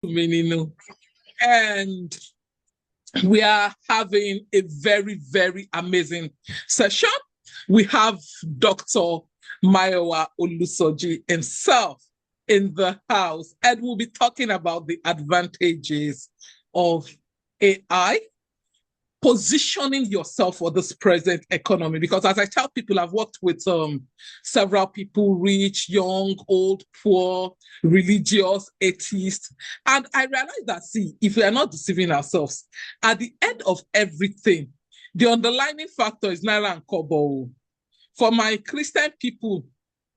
Menino. And we are having a very, very amazing session. We have Dr. Mayowa Olusoji himself in the house, and we'll be talking about the advantages of AI, positioning yourself for this present economy. Because as I tell people, I've worked with several people, rich, young, old, poor, religious, atheist. And I realized that, see, if we are not deceiving ourselves, at the end of everything, the underlying factor is Naira and Kobo. For my Christian people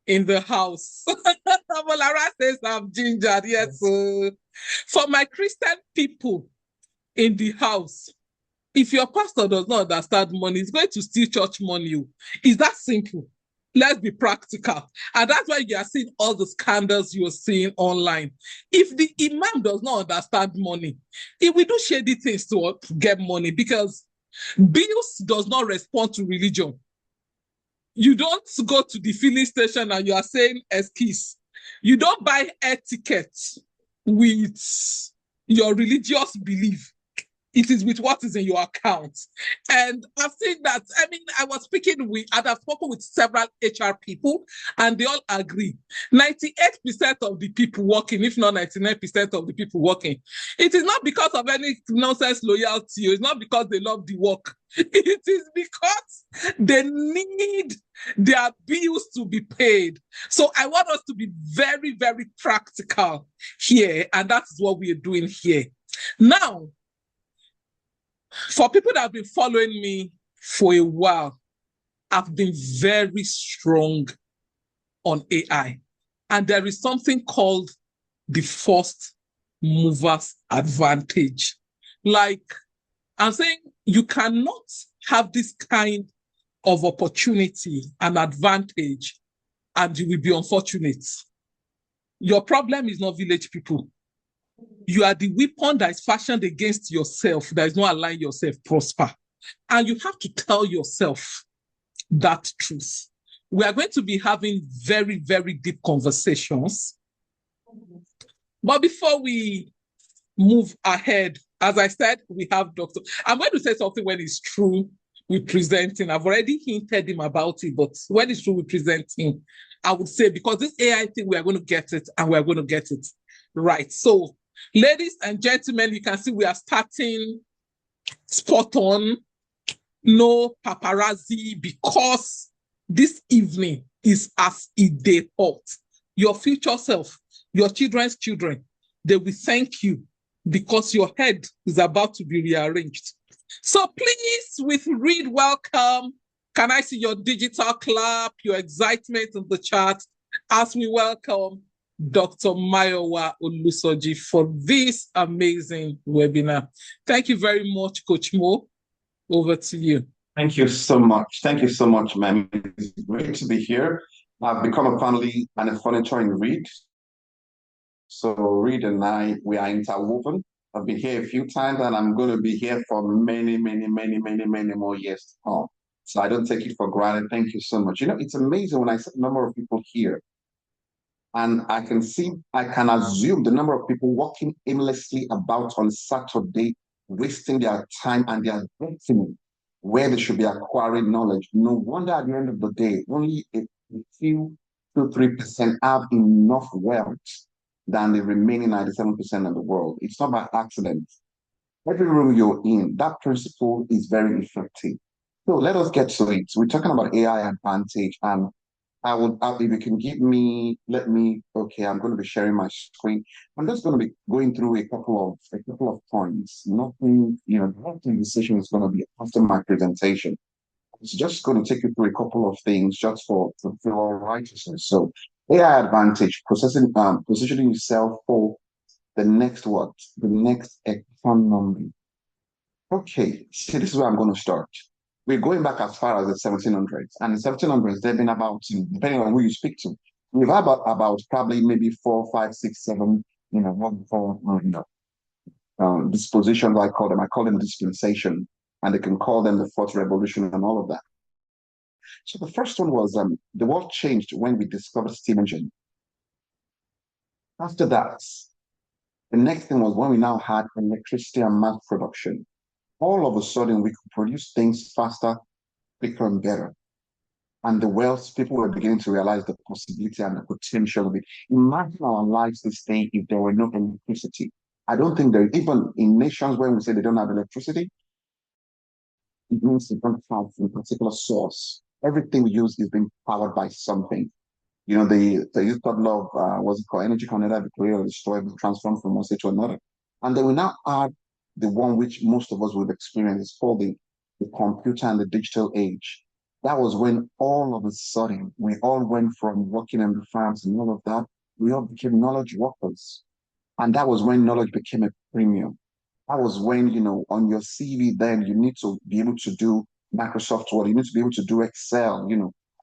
in the house, Lara says I'm gingered, yes. For my Christian people in the house, if your pastor does not understand money, he's going to steal church money. It's that simple. Let's be practical. And that's why you are seeing all the scandals you're seeing online. If the imam does not understand money, if we do shady things to get money, because bills does not respond to religion. You don't go to the filling station and you are saying excuse. You don't buy air tickets with your religious belief. It is with what is in your account. And I've seen that. I mean, I was speaking with, and I've spoken with several HR people, and they all agree. 98% of the people working, if not 99% of the people working, it is not because of any nonsense loyalty. It's not because they love the work. It is because they need their bills to be paid. So I want us to be very, very practical here, and that's what we are doing here. Now, for people that have been following me for a while, I've been very strong on AI. And there is something called the first movers advantage. Like I'm saying, you cannot have this kind of opportunity and advantage and you will be unfortunate. Your problem is not village people. You are the weapon that is fashioned against yourself, that is not allowing yourself prosper. And you have to tell yourself that truth. We are going to be having very, very deep conversations. But before we move ahead, as I said, we have Dr. I'm going to say something when it's true with presenting. I've already hinted him about it, but when it's true with presenting, I would say, because this AI thing, we are going to get it and we're going to get it right. So, ladies and gentlemen, you can see we are starting spot on, no paparazzi, because this evening is as a day hot. Your future self, your children's children, they will thank you because your head is about to be rearranged. So please, with Read welcome, can I see your digital clap, your excitement in the chat as we welcome Dr. Mayowa Olusoji for this amazing webinar. Thank you very much, Coach Mo. Over to you. Thank you so much. Thank you so much, ma'am. It's great to be here. I've become a family and a furniture in Read. So Read and I, we are interwoven. I've been here a few times and I'm going to be here for many, many, many, many, many more years to come. So I don't take it for granted. Thank you so much. You know, it's amazing when I see the number of people here. And I can assume the number of people walking aimlessly about on Saturday, wasting their time and their destiny where they should be acquiring knowledge. No wonder at the end of the day, only a few, 2-3% have enough wealth than the remaining 97% of the world. It's not by accident. Every room you're in, that principle is very effective. So let us get to it. We're talking about AI advantage, and if you can okay, I'm going to be sharing my screen. I'm just going to be going through a couple of points. Nothing, the whole conversation is going to be after my presentation. It's just going to take you through a couple of things just for righteousness. So AI advantage, positioning yourself for the next what? The next economy. Okay, so this is where I'm going to start. We're going back as far as the 1700s. And in the 1700s, there have been about, depending on who you speak to, we've had about probably maybe 4, 5, 6, 7, dispositions, I call them. I call them dispensation. And they can call them the fourth revolution and all of that. So the first one was the world changed when we discovered steam engine. After that, The next thing was when we now had electricity and mass production. All of a sudden, we could produce things faster, quicker, and better. And the wealth, people were beginning to realize the possibility and the potential of it. Imagine our lives this day if there were no electricity. I don't think there, even in nations where we say they don't have electricity, it means they don't have a particular source. Everything we use is being powered by something. You know, the youth got love, what's it called? Energy can neither be created or destroyed, but transformed from one state to another. And then we now add the one which most of us would experience. It's called the computer and the digital age. That was when all of a sudden we all went from working in the farms and all of that, we all became knowledge workers. And that was when knowledge became a premium. That was when, on your CV, then you need to be able to do Microsoft Word. You need to be able to do Excel.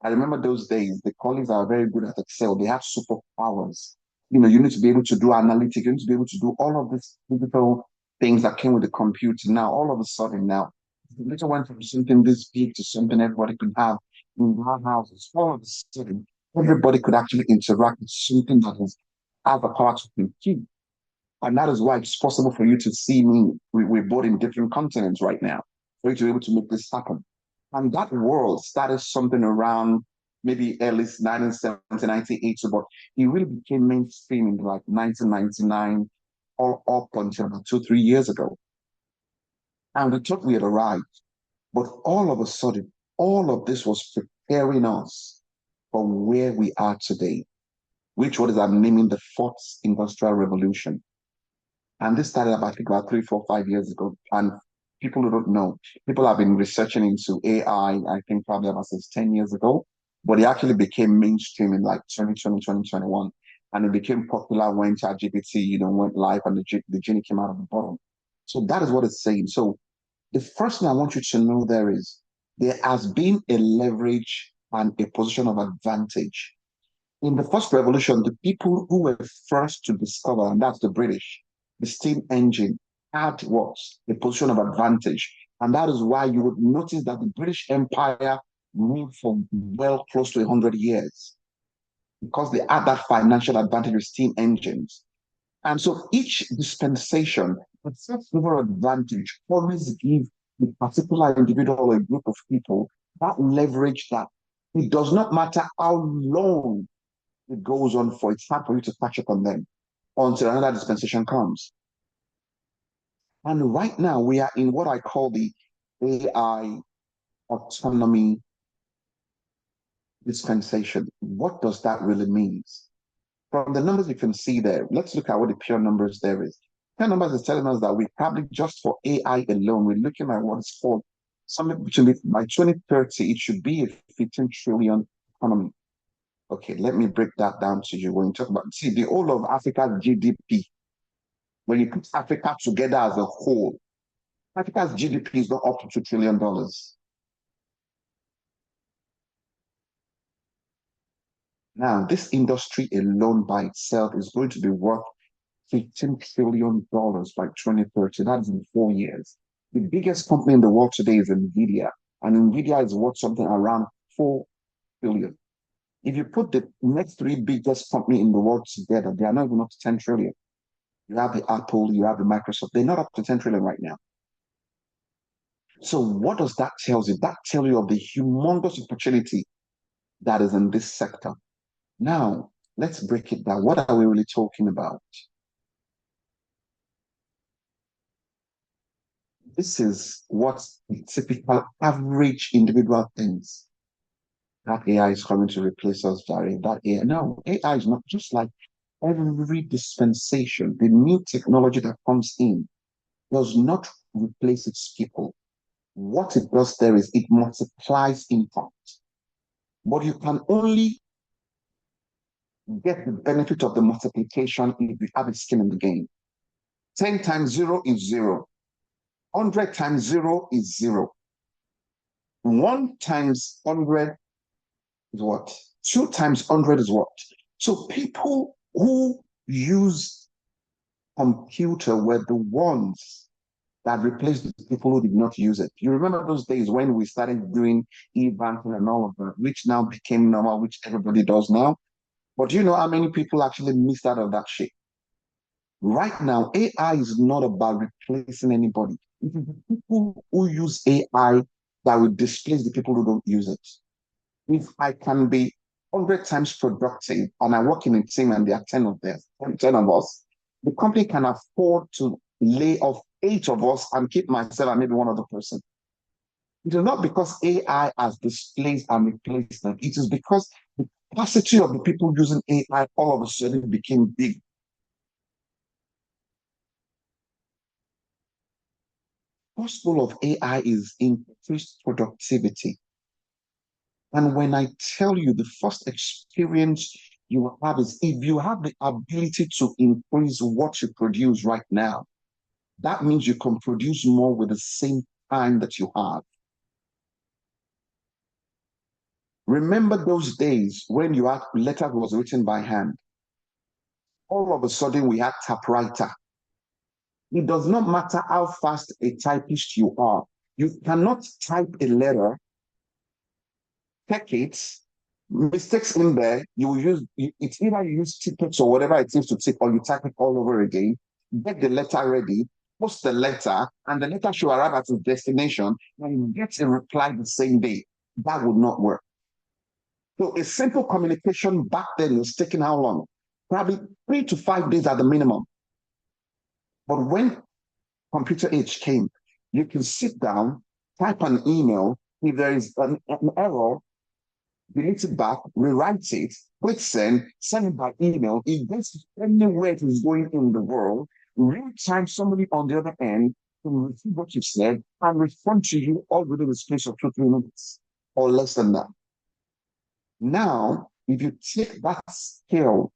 I remember those days, the colleagues are very good at Excel. They have superpowers. You need to be able to do analytics. You need to be able to do all of these digital things that came with the computer. Now, all of a sudden now, the data went from something this big to something everybody could have in their houses. All of a sudden, everybody could actually interact with something that has the power to compute. And that is why it's possible for you to see me. We're both in different continents right now, for you to be able to make this happen. And that world started something around maybe early 1970, 1980, but it really became mainstream in like 1999 or up until about 2, 3 years ago. And we thought we had arrived. But all of a sudden, all of this was preparing us for where we are today, which what is I'm naming the fourth industrial revolution. And this started about, I think, about 3, 4, 5 years ago. And people who don't know, people have been researching into AI, I think probably about since 10 years ago. But it actually became mainstream in like 2020, 2021. And it became popular when ChatGPT, went live and the genie came out of the bottle. So that is what it's saying. So the first thing I want you to know there is there has been a leverage and a position of advantage. In the first revolution, the people who were first to discover, and that's the British, the steam engine, had what? A position of advantage. And that is why you would notice that the British Empire ruled for well close to 100 years because they had that financial advantage with steam engines. And so each dispensation, the first mover advantage, always give a particular individual or a group of people that leverage that it does not matter how long it goes on for, it's hard for you to catch up on them until another dispensation comes. And right now we are in what I call the AI autonomy dispensation. What does that really mean? From the numbers you can see there, let's look at what the pure numbers there is. Pure numbers is telling us that we probably just for AI alone, we're looking at what is called something between by 2030, it should be a 15 trillion economy. Okay, let me break that down to you. When you talk about, see, the whole of Africa's GDP, when you put Africa together as a whole, Africa's GDP is not up to $2 trillion. Now, this industry alone by itself is going to be worth $15 trillion by 2030. That is in 4 years. The biggest company in the world today is NVIDIA, and NVIDIA is worth something around 4 billion. If you put the next three biggest company in the world together, they are not even up to 10 trillion. You have the Apple, you have the Microsoft. They're not up to 10 trillion right now. So what does that tell you? That tells you of the humongous opportunity that is in this sector. Now, let's break it down. What are we really talking about? This is what the typical average individual thinks. That AI is coming to replace us, Jerry. That AI. No, AI is not just like every dispensation. The new technology that comes in does not replace its people. What it does there is it multiplies impact. But you can only get the benefit of the multiplication if you have a skin in the game. 10 times 0 is 0. 100 times 0 is 0. 1 times 100 is what? 2 times 100 is what? So people who use computer were the ones that replaced the people who did not use it. You remember those days when we started doing e-banking and all of that, which now became normal, which everybody does now. But do you know how many people actually missed out of that shit? Right now, AI is not about replacing anybody. It is the people who use AI that will displace the people who don't use it. If I can be 100 times productive and I work in a team and there are 10 of them, 10 of us, the company can afford to lay off 8 of us and keep myself and maybe one other person. It is not because AI has displaced and replaced them. It is because the capacity of the people using AI all of a sudden became big. First goal of AI is increased productivity. And when I tell you the first experience you will have is if you have the ability to increase what you produce right now, that means you can produce more with the same time that you have. Remember those days when your letter was written by hand. All of a sudden we had typewriter. It does not matter how fast a typist you are. You cannot type a letter, check it, mistakes in there, you will use it's either you use tickets or whatever it is to take, or you type it all over again, get the letter ready, post the letter, and the letter should arrive at its destination, and you get a reply the same day. That would not work. So a simple communication back then was taking how long? Probably 3 to 5 days at the minimum. But when computer age came, you can sit down, type an email. If there is an error, delete it back, rewrite it, click send it by email. It gets anywhere it is going in the world. Real time, somebody on the other end can receive what you said and respond to you all within the space of 2, 3 minutes or less than that. Now, if you take that scale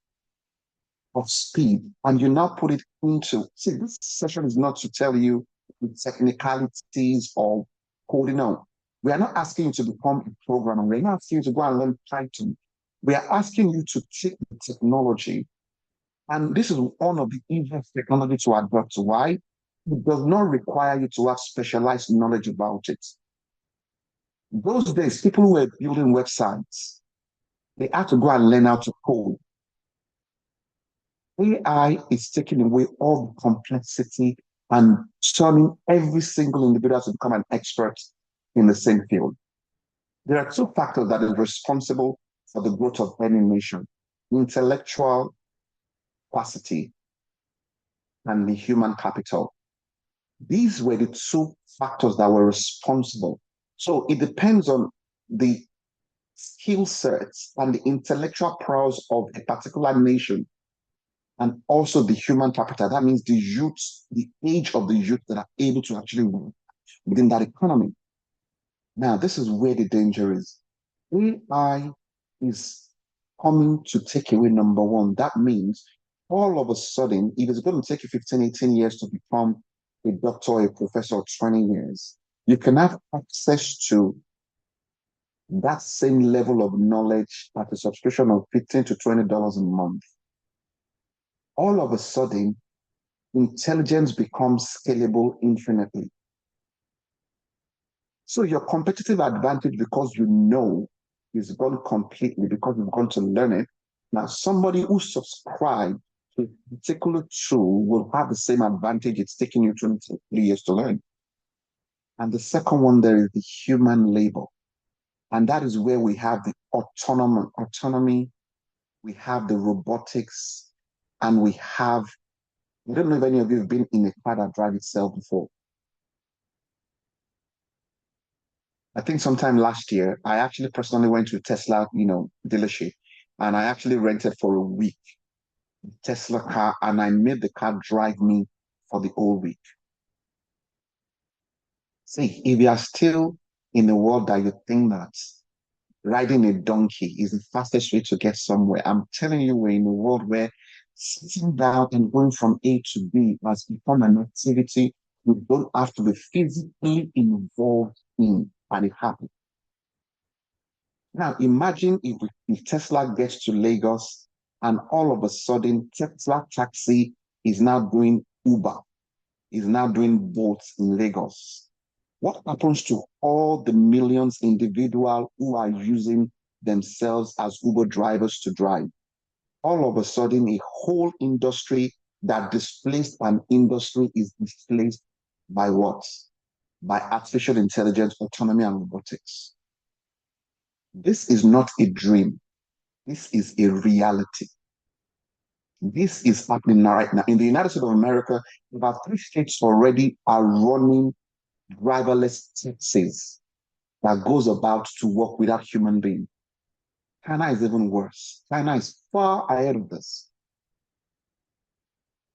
of speed and you now put it into, see, this session is not to tell you the technicalities of coding. No, we are not asking you to become a programmer. We're not asking you to go and learn Python. We are asking you to take the technology, and this is one of the easiest technology to adapt to. Why? It does not require you to have specialized knowledge about it. Those days, people who were building websites, they had to go and learn how to code. AI is taking away all the complexity and turning every single individual to become an expert in the same field. There are 2 factors that are responsible for the growth of any nation: intellectual capacity and the human capital. These were the 2 factors that were responsible. So it depends on the skill sets and the intellectual prowess of a particular nation and also the human capital. That means the youth, the age of the youth that are able to actually work within that economy. Now, this is where the danger is. AI is coming to take away number one. That means all of a sudden, if it's going to take you 15, 18 years to become a doctor, a professor, 20 years, you can have access to that same level of knowledge at a subscription of $15 to $20 a month. All of a sudden, intelligence becomes scalable infinitely. So your competitive advantage, because you know, is gone completely because you've gone to learn it. Now, somebody who subscribed to a particular tool will have the same advantage it's taking you 23 years to learn. And the second one there is the human labor. And that is where we have the autonomy, we have the robotics, and we have, I don't know if any of you have been in a car that drives itself before. I think sometime last year, I actually personally went to a Tesla, dealership, and I actually rented for a week a Tesla car, and I made the car drive me for the whole week. See, if you are still in a world that you think that riding a donkey is the fastest way to get somewhere, I'm telling you, we're in a world where sitting down and going from A to B has become an activity you don't have to be physically involved in, and it happens. Now, imagine if Tesla gets to Lagos and all of a sudden Tesla taxi is now doing Uber, is now doing Bolt in Lagos. What happens to all the millions individual who are using themselves as Uber drivers to drive? All of a sudden, a whole industry that displaced an industry is displaced by what? By artificial intelligence, autonomy, and robotics. This is not a dream. This is a reality. This is happening right now. In the United States of America, about 3 states already are running driverless taxis that goes about to work without human being. China is even worse. China is far ahead of this.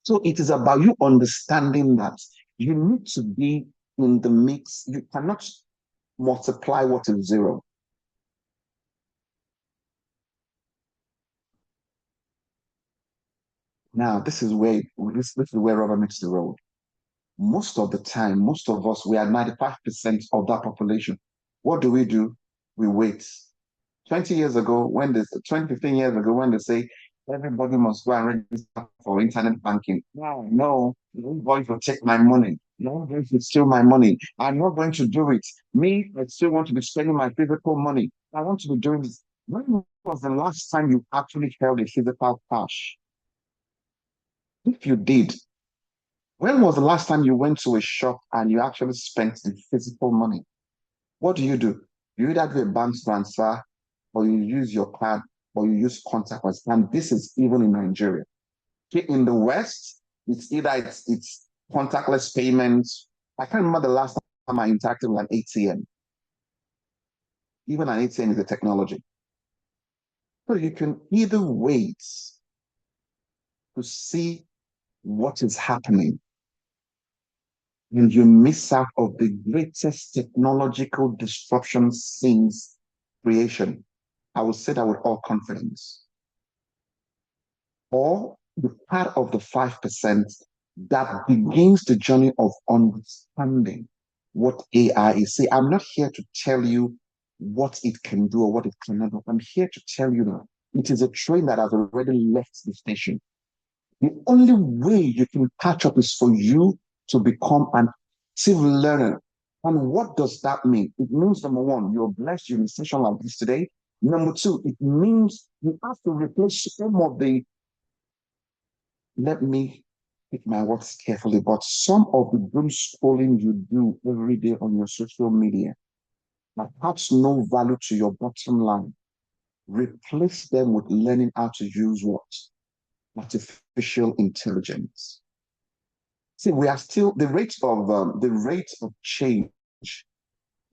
So it is about you understanding that you need to be in the mix. You cannot multiply what is zero. Now, this is where rubber meets the road. Most of the time, most of us, we are 95% of that population. What do? We wait. 20 years ago, 20, 15 years ago, when they say everybody must go and register for internet banking. No, nobody will take my money. Nobody will steal my money. I'm not going to do it. Me, I still want to be spending my physical money. I want to be doing this. When was the last time you actually held a physical cash? If you did, when was the last time you went to a shop and you actually spent the physical money? What do? You either do a bank transfer or you use your card or you use contactless. And this is even in Nigeria. Okay, in the West, it's contactless payments. I can't remember the last time I interacted with an ATM. Even an ATM is a technology. So you can either wait to see what is happening and you miss out of the greatest technological disruption since creation. I will say that with all confidence. Or the part of the 5% that begins the journey of understanding what AI is. See, I'm not here to tell you what it can do or what it cannot do. I'm here to tell you that it is a train that has already left the station. The only way you can catch up is for you to become an active learner. And what does that mean? It means, number one, you're blessed you're in a session like this today. Number two, it means you have to replace some of the, let me pick my words carefully, but some of the doom scrolling you do every day on your social media that adds no value to your bottom line. Replace them with learning how to use what? Artificial intelligence. See, we are still the rate of change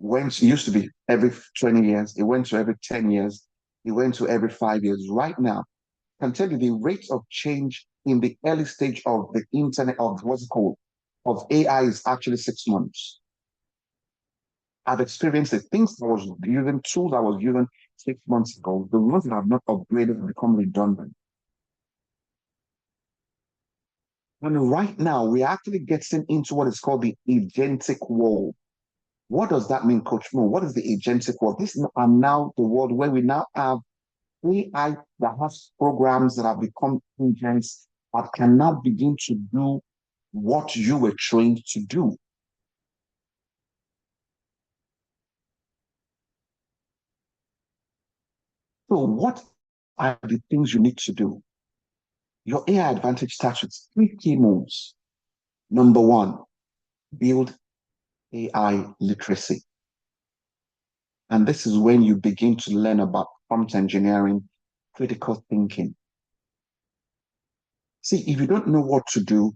used to be every 20 years, it went to every 10 years, it went to every 5 years. Right now, I can tell you the rate of change in the early stage of the internet of what's it called of AI is actually 6 months. I've experienced the things I was using, tools I was using 6 months ago, the ones that have not upgraded have become redundant. And right now, we're actually getting into what is called the agentic world. What does that mean, Coach Mo? What is the agentic world? This is now the world where we now have AI that has programs that have become agents that can now begin to do what you were trained to do. So, what are the things you need to do? Your AI advantage starts with 3 key moves. Number one, build AI literacy. And this is when you begin to learn about prompt engineering, critical thinking. See, if you don't know what to do,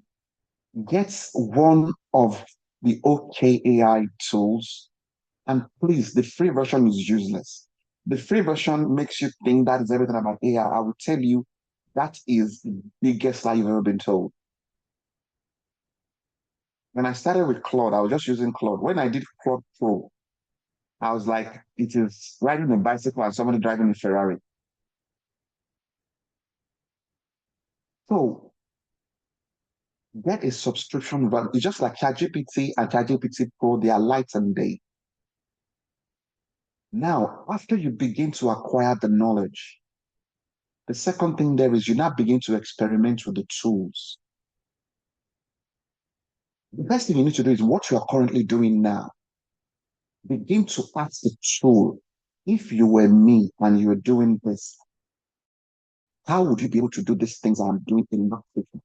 get one of the OK AI tools. And please, the free version is useless. The free version makes you think that is everything about AI. I will tell you that is the biggest lie you've ever been told. When I started with Claude, I was just using Claude. When I did Claude Pro, I was like, it is riding a bicycle and somebody driving a Ferrari. So get a subscription, but it's just like ChatGPT and ChatGPT Pro, they are light and day. Now, after you begin to acquire the knowledge, the second thing there is you now begin to experiment with the tools. The best thing you need to do is what you are currently doing now. Begin to ask the tool, if you were me and you were doing this, how would you be able to do these things I'm doing in that quicker?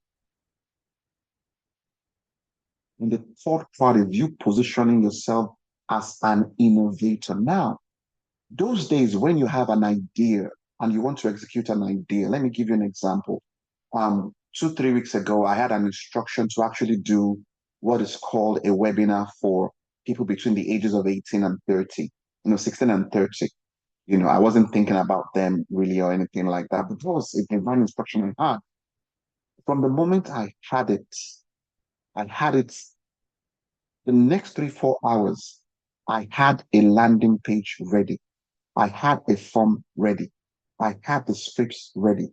And the third part is you positioning yourself as an innovator. Now, those days when you have an idea and you want to execute an idea, let me give you an example. 2, 3 weeks ago, I had an instruction to actually do what is called a webinar for people between the ages of 18 and 30, 16 and 30. I wasn't thinking about them really or anything like that, but that was a divine instruction I had. From the moment I had it the next 3, 4 hours, I had a landing page ready. I had a form ready. I had the scripts ready.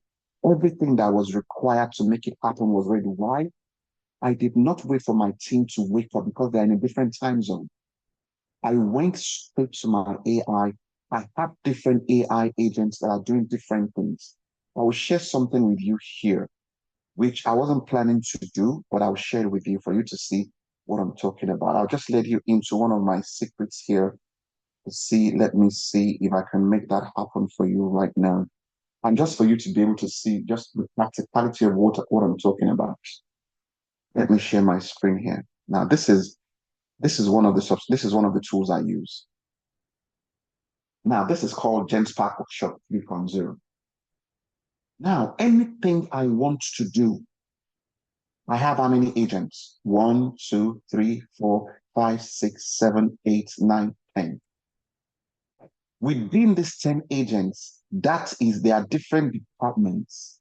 Everything that was required to make it happen was ready. Why? I did not wait for my team to wake up because they're in a different time zone. I went straight to my AI. I have different AI agents that are doing different things. I will share something with you here, which I wasn't planning to do, but I'll share it with you for you to see what I'm talking about. I'll just let you into one of my secrets here to see. Let me see if I can make that happen for you right now. And just for you to be able to see just the practicality of what I'm talking about. Let me share my screen here. Now, this is one of the tools I use. Now, this is called GenSpark Workshop 3.0. Now, anything I want to do, I have how many agents? 1, 2, 3, 4, 5, 6, 7, 8, 9, 10. Within these 10 agents, there are different departments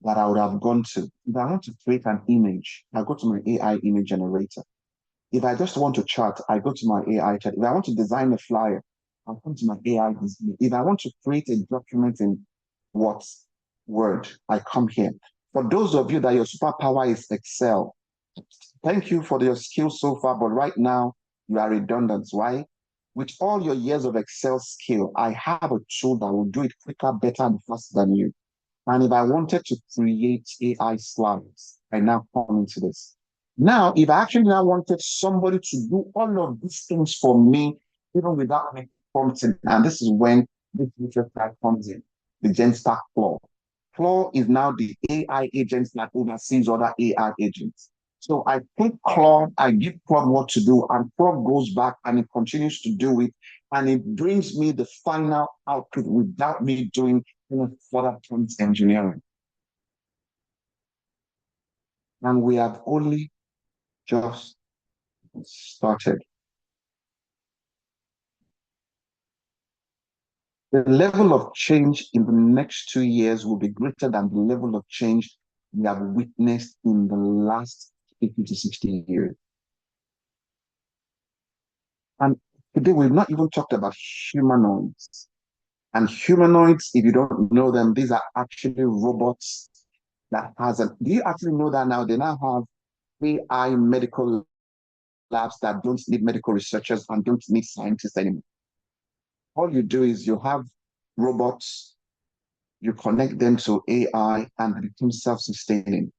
that I would have gone to. If I want to create an image, I go to my AI image generator. If I just want to chart, I go to my AI chart. If I want to design a flyer, I come to my AI design. If I want to create a document in what Word, I come here. For those of you that your superpower is Excel, thank you for your skills so far, but right now you are redundant. Why? With all your years of Excel skill, I have a tool that will do it quicker, better, and faster than you. And if I wanted to create AI slides, I now come into this. Now, if I actually now wanted somebody to do all of these things for me, even without me prompting, and this is when this feature type comes in, the GenStack Claw. Claw is now the AI agent that oversees other AI agents. So I put Claw, I give Claw what to do, and Claw goes back and it continues to do it, and it brings me the final output without me doing further prompt engineering. And we have only just started. The level of change in the next 2 years will be greater than the level of change we have witnessed in the last 50 to 60 years. And today we've not even talked about humanoids. And humanoids, if you don't know them, these are actually robots that has a, do you actually know that now? They now have AI medical labs that don't need medical researchers and don't need scientists anymore. All you do is you have robots, you connect them to AI and they become self-sustaining.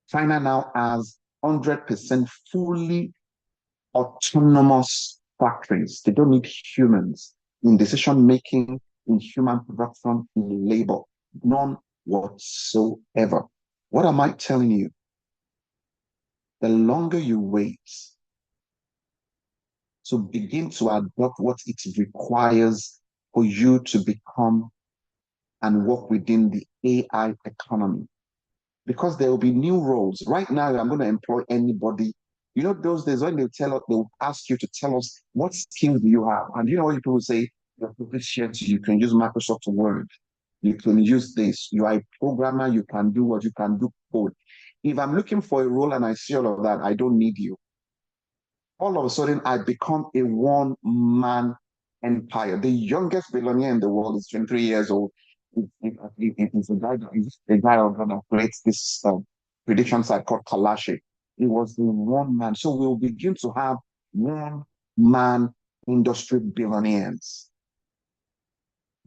China now has 100% fully autonomous factories. They don't need humans in decision making, in human production, in labor. None whatsoever. What am I telling you? The longer you wait to begin to adopt what it requires for you to become and work within the AI economy. Because there will be new roles. Right now, I'm going to employ anybody. You know, those days when they'll ask you to tell us what skills do you have. And you know what people say? You can use Microsoft Word. You can use this. You are a programmer. You can do what you can do code. If I'm looking for a role and I see all of that, I don't need you. All of a sudden I become a one-man empire. The youngest billionaire in the world is 23 years old. It's a guy that creates this prediction site called Kalashi. It was the one man. So we'll begin to have one-man industry billionaires.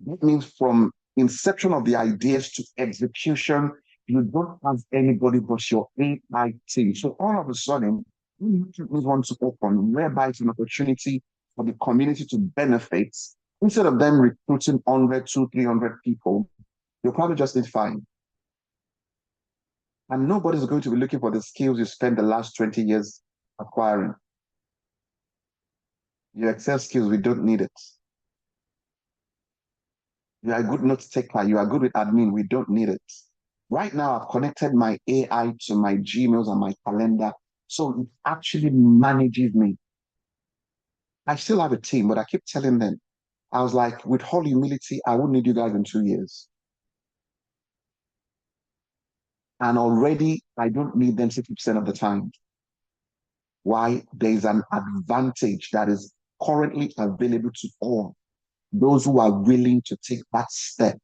That means from inception of the ideas to execution, you don't have anybody but your AI team. So all of a sudden, companies want to open, whereby it's an opportunity for the community to benefit. Instead of them recruiting 100, 200, 300 people, you'll probably just need 5. And nobody's going to be looking for the skills you spent the last 20 years acquiring. Your Excel skills, we don't need it. You are a good note taker. You are good with admin. We don't need it. Right now, I've connected my AI to my Gmails and my calendar. So it actually manages me. I still have a team, but I keep telling them, I was like, with all humility, I wouldn't need you guys in 2 years. And already, I don't need them 60% of the time. Why? There's an advantage that is currently available to all those who are willing to take that step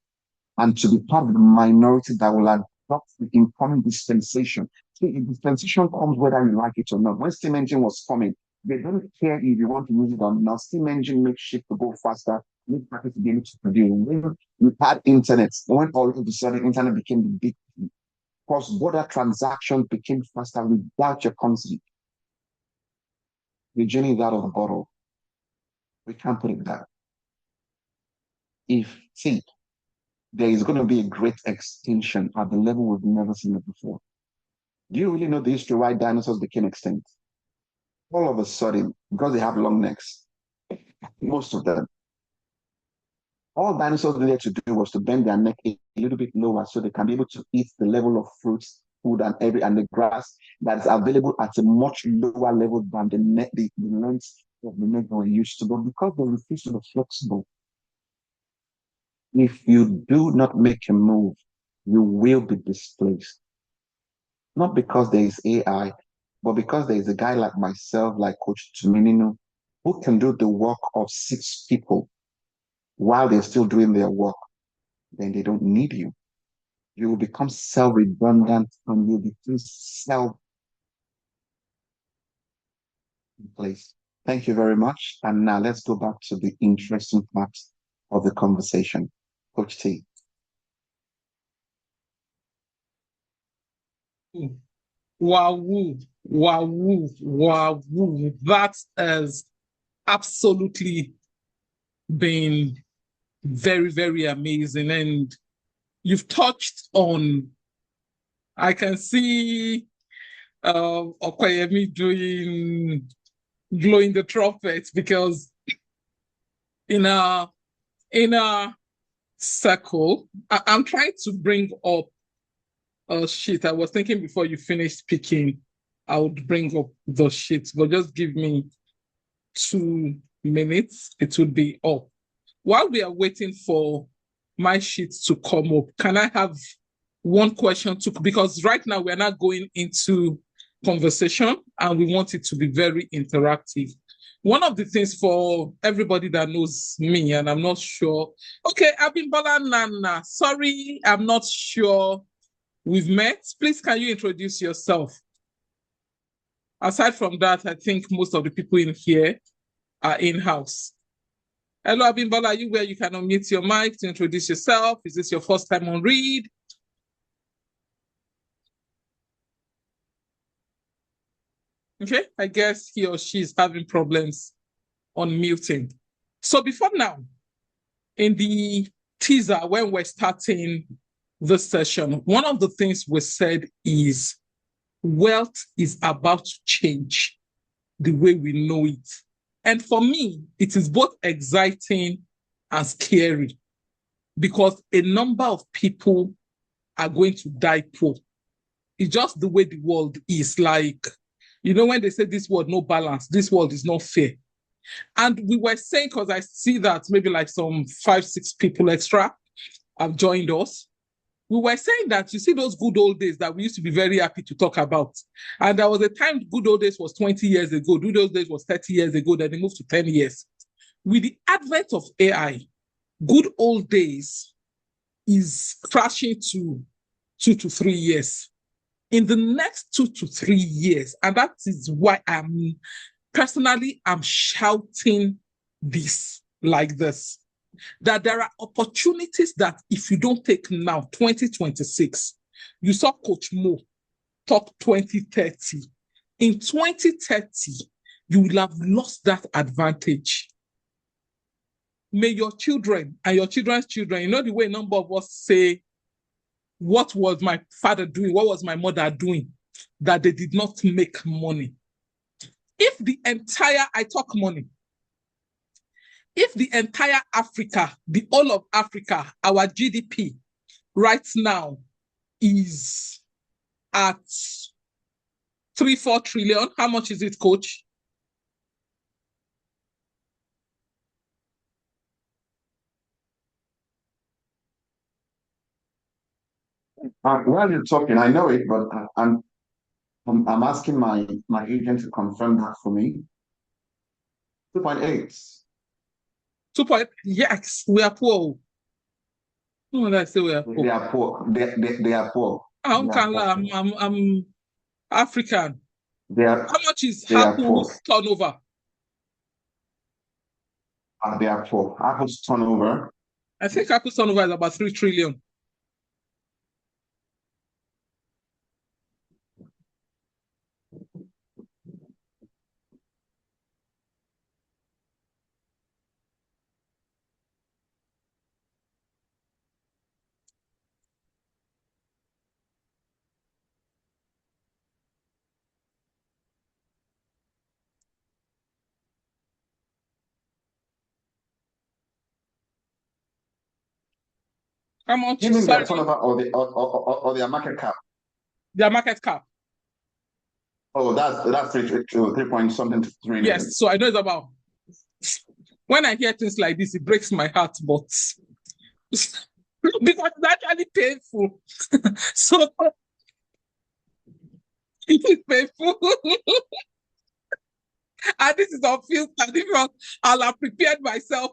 and to be part of the minority that will adopt the incoming dispensation. See, the dispensation comes whether you like it or not. When steam engine was coming, they don't care if you want to use it or not. Steam engine makes shit to go faster, make packets to be able to produce. When we had internet, when all of a sudden internet became the big cross-border transactions became faster without your consent. The genie is out of the bottle. We can't put it that. If see, there is going to be a great extinction at the level we've never seen it before. Do you really know the history why dinosaurs became extinct? All of a sudden, because they have long necks, most of them, all dinosaurs needed to do was to bend their neck a little bit lower so they can be able to eat the level of fruits, food, and the grass that is available at a much lower level than the length of the neck they were used to. But because they refuse to be flexible, if you do not make a move, you will be displaced. Not because there is AI, but because there is a guy like myself, like Coach Tuminino, who can do the work of 6 people while they're still doing their work, then they don't need you. You will become self-redundant and you'll become self-placed. Thank you very much. And now let's go back to the interesting part of the conversation. Coach T. Wow, wow, wow. That has absolutely been very, very amazing. And you've touched on, I can see Okoyemi doing blowing the trumpet because in a circle, I'm trying to bring up sheet. I was thinking before you finished speaking, I would bring up the sheet, but just give me 2 minutes. It would be up. While we are waiting for my sheet to come up, can I have one question to, because right now we're not going into conversation and we want it to be very interactive. One of the things for everybody that knows me, and I'm not sure, okay, Abimbola Nana, sorry, I'm not sure we've met. Please, can you introduce yourself? Aside from that, I think most of the people in here are in-house. Hello, Abimbola, are you where you can unmute your mic to introduce yourself? Is this your first time on Read? Okay, I guess he or she is having problems unmuting. So before now, in the teaser, when we're starting this session, one of the things we said is wealth is about to change the way we know it. And for me, it is both exciting and scary because a number of people are going to die poor. It's just the way the world is. Like, you know, when they say this world no balance, this world is not fair. And we were saying, because I see that maybe like some 5-6 people extra have joined us. We were saying that you see those good old days that we used to be very happy to talk about. And there was a time good old days was 20 years ago, good old days was 30 years ago, then they moved to 10 years. With the advent of AI, good old days is crashing to 2 to 3 years. In the next 2 to 3 years, and that is why I'm shouting this like this, that there are opportunities that if you don't take now, 2026, you saw Coach Mo talk 2030. In 2030, you will have lost that advantage. May your children and your children's children, you know the way a number of us say, what was my father doing? What was my mother doing that they did not make money? If the entire, I talk money, if the entire Africa, the whole of Africa, our GDP right now is at 3-4 trillion, how much is it, coach? While you're talking, I know it, but I'm asking my agent to confirm that for me. 2.8. 2 point, yes, we are poor. No wonder I say we are poor. They are poor. They are poor. I'm African. They are How much is they are poor. Apple's turnover? They are poor. Apple's turnover. I think Apple's turnover is about 3 trillion. How much? You mean Sorry, their turnover or their market cap? their market cap. Oh, that's 3 point something trillion. Yes, so I know it's about. When I hear things like this, it breaks my heart, but because it's actually painful. So it is painful. And this is unfiltered. I'll have prepared myself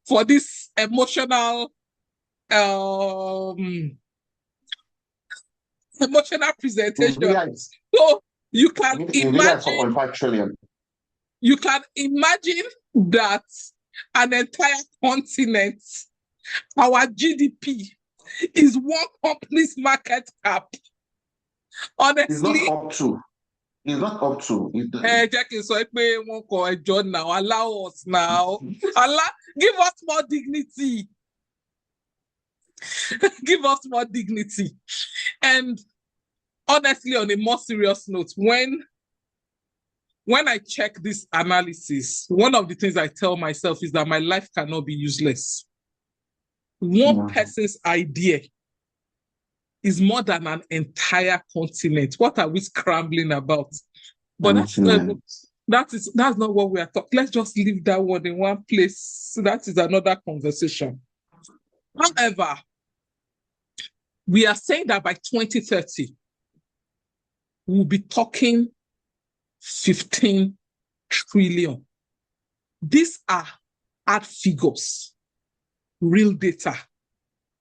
for this emotional presentation. So you can imagine 4.5 trillion. You can imagine that an entire continent, our GDP is one company's market cap. Honestly, it's not up to. It's not up to. Now, allow us now. Give us more dignity. Give us more dignity. And honestly, on a more serious note, when I check this analysis, one of the things I tell myself is that my life cannot be useless. One person's idea is more than an entire continent. What are we scrambling about? But that's not what we are talking. Let's just leave that one in one place. That is another conversation. However, we are saying that by 2030, we'll be talking 15 trillion. These are hard figures, real data.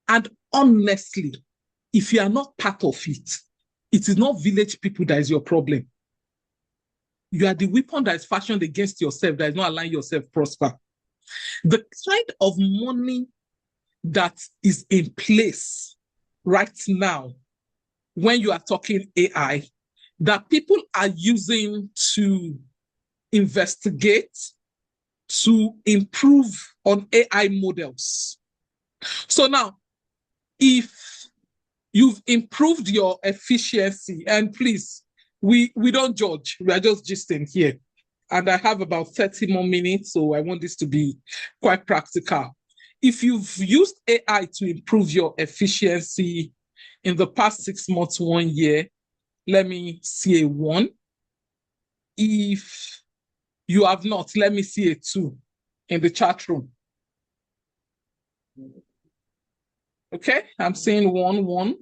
And honestly, if you are not part of it, it is not village people that is your problem. You are the weapon that is fashioned against yourself, that is not allowing yourself prosper. The kind of money that is in place right now, when you are talking AI, that people are using to investigate, to improve on AI models. So now, if you've improved your efficiency, and please, we don't judge, we are just gisting here. And I have about 30 more minutes, so I want this to be quite practical. If you've used AI to improve your efficiency in the past 6 months, 1 year, let me see a 1. If you have not, let me see a 2 in the chat room. Okay, I'm seeing 1.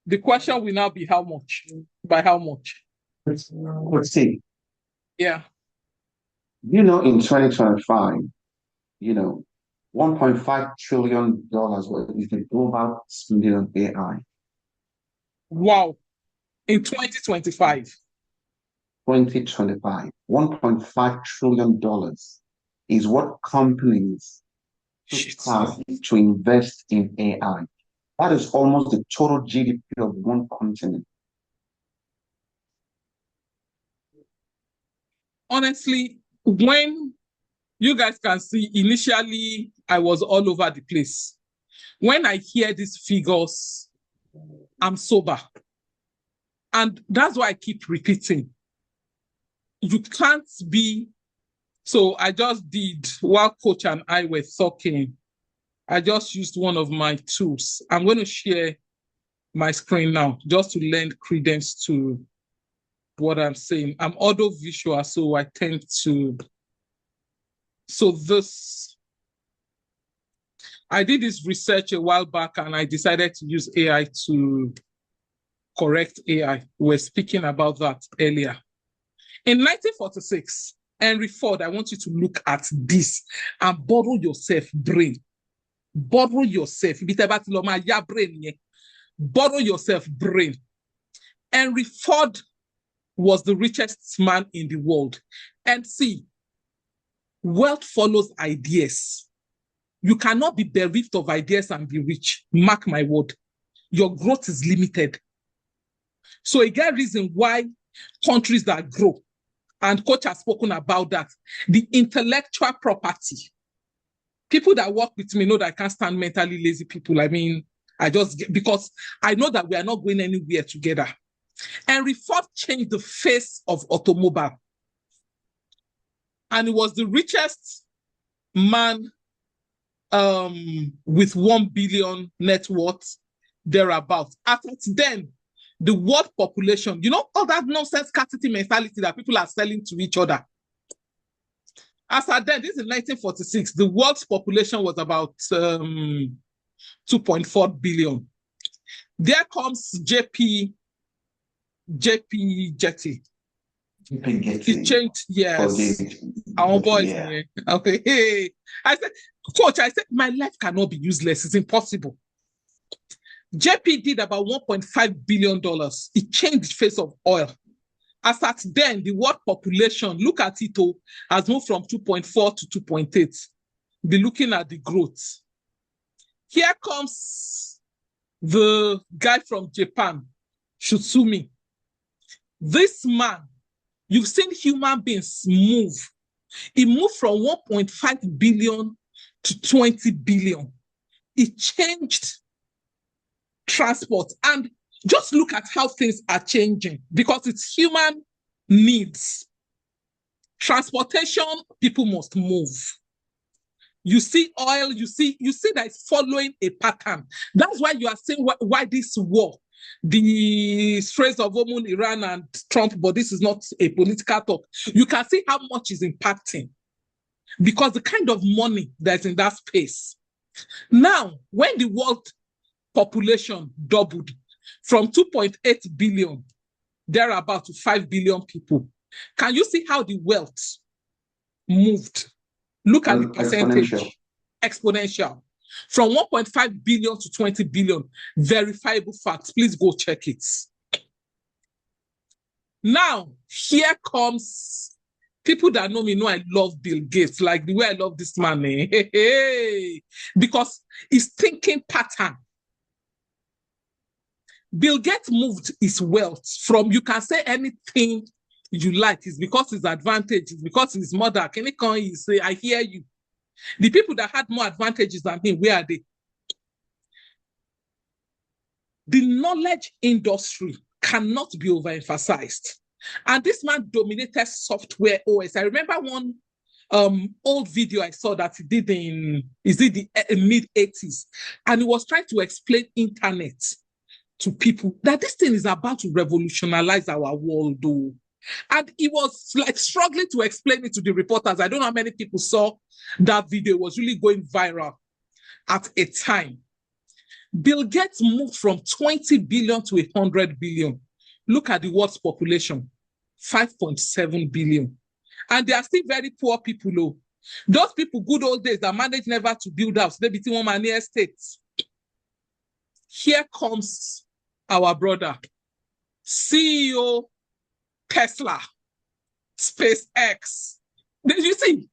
The question will now be how much? By how much? Let's see. Yeah. In 2025, $1.5 trillion is the global spending on AI. Wow. In 2025. 2025, $1.5 trillion is what companies have to invest in AI. That is almost the total GDP of one continent. Honestly, when you guys can see, initially I was all over the place. When I hear these figures, I'm sober. And that's why I keep repeating. You can't be. So I just did, while Coach and I were talking, I just used one of my tools. I'm going to share my screen now just to lend credence to what I'm saying. I'm audio visual, so I tend to. So this, I did this research a while back and I decided to use AI to correct AI. We're speaking about that earlier. In 1946, Henry Ford, I want you to look at this and borrow yourself brain. Borrow yourself. Borrow yourself brain. Henry Ford was the richest man in the world. And see, wealth follows ideas. You cannot be bereft of ideas and be rich. Mark my word. Your growth is limited. So again, reason why countries that grow, and Coach has spoken about that, the intellectual property. People that work with me know that I can't stand mentally lazy people. I mean, because I know that we are not going anywhere together. Henry Ford changed the face of automobile. And he was the richest man with 1 billion net worth thereabouts. After then, the world population, you know, all that nonsense scarcity mentality that people are selling to each other. As at then, this is 1946, the world's population was about 2.4 billion. There comes JP Jetty. He changed, yes. Our boys. Yeah. Okay. Hey. I said, Coach, my life cannot be useless. It's impossible. JP did about $1.5 billion. It changed the face of oil. As at then, the world population, look at it, has moved from 2.4 to 2.8. Be looking at the growth. Here comes the guy from Japan, Shutsumi. This man, you've seen human beings move. It moved from 1.5 billion to 20 billion. It changed transport. And just look at how things are changing because it's human needs. Transportation, people must move. You see oil, you see that it's following a pattern. That's why you are saying why this war, the Straits of Hormuz, Iran and Trump, but this is not a political talk. You can see how much is impacting because the kind of money that's in that space. Now, when the world population doubled from 2.8 billion thereabout to 5 billion people, can you see how the wealth moved? Look at the percentage. Exponential. From 1.5 billion to 20 billion. Verifiable facts. Please go check it. Now, here comes people that know me know I love Bill Gates, like the way I love this man. Because his thinking pattern. Bill Gates moved his wealth from, you can say anything you like, it's because his advantage, it's because his mother, can he say, I hear you. The people that had more advantages than him, where are they? The knowledge industry cannot be overemphasized. And this man dominated software OS. I remember one old video I saw that he did in the mid-80s, and he was trying to explain internet to people that this thing is about to revolutionize our world, though. And he was like struggling to explain it to the reporters. I don't know how many people saw that video. It was really going viral at a time. Bill Gates moved from 20 billion to 100 billion. Look at the world's population, 5.7 billion. And they are still very poor people, though. Those people, good old days, that managed never to build house, they between one man estates. Here comes our brother, CEO Tesla, SpaceX. You see,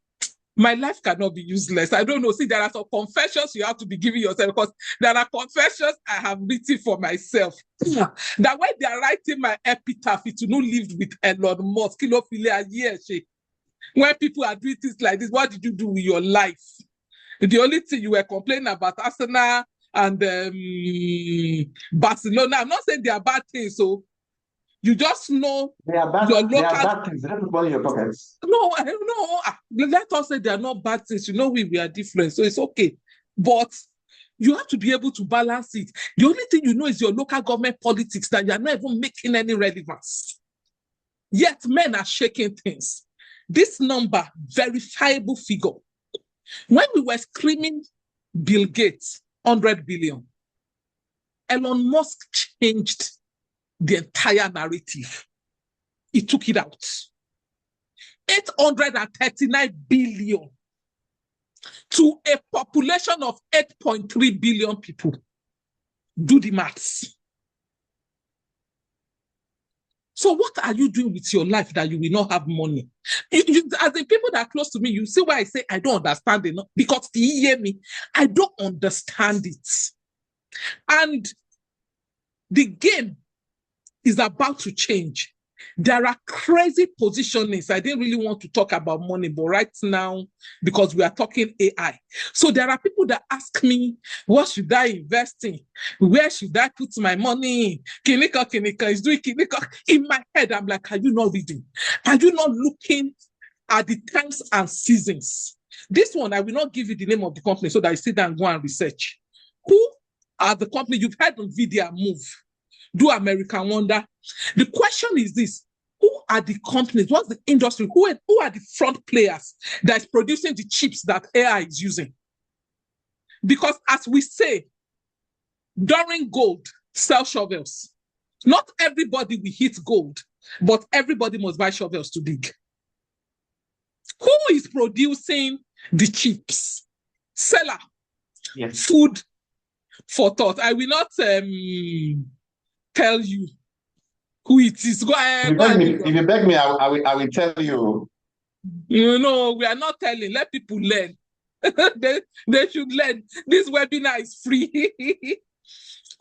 my life cannot be useless. I don't know. See, there are some confessions you have to be giving yourself because there are confessions I have written for myself. That when they are writing my epitaph, it will not live with Elon Musk. When people are doing things like this, what did you do with your life? The only thing you were complaining about Arsenal and Barcelona. I'm not saying they are bad things, so you just know They are bad. your They are local. bad things. They don't put money in your pockets. No, I don't know. Let us say they are not bad things. You know, we are different, so it's okay. But you have to be able to balance it. The only thing you know is your local government politics, that you are not even making any relevance. Yet men are shaking things. This number, verifiable figure. When we were screaming Bill Gates, 100 billion, Elon Musk changed the entire narrative. He took it out. 839 billion to a population of 8.3 billion people. Do the maths. So what are you doing with your life that you will not have money? As the people that are close to me, you see why I say I don't understand it, because you hear me, I don't understand it. And the game is about to change. There are crazy positionings. I didn't really want to talk about money, but right now, because we are talking AI. So there are people that ask me, what should I invest in? Where should I put my money? Kinika is doing Kinika. In my head, I'm like, are you not reading? Are you not looking at the times and seasons? This one, I will not give you the name of the company so that you sit down and go and research. Who are the company? You've heard NVIDIA move, do American Wonder. The question is this: who are the companies? What's the industry? Who are the front players that's producing the chips that AI is using? Because as we say, during gold, sell shovels. Not everybody will hit gold, but everybody must buy shovels to dig. Who is producing the chips? Seller. Yes. Food for thought. I will not tell you who it is. If you beg me, I will tell you. You know, we are not telling. Let people learn. they should learn. This webinar is free.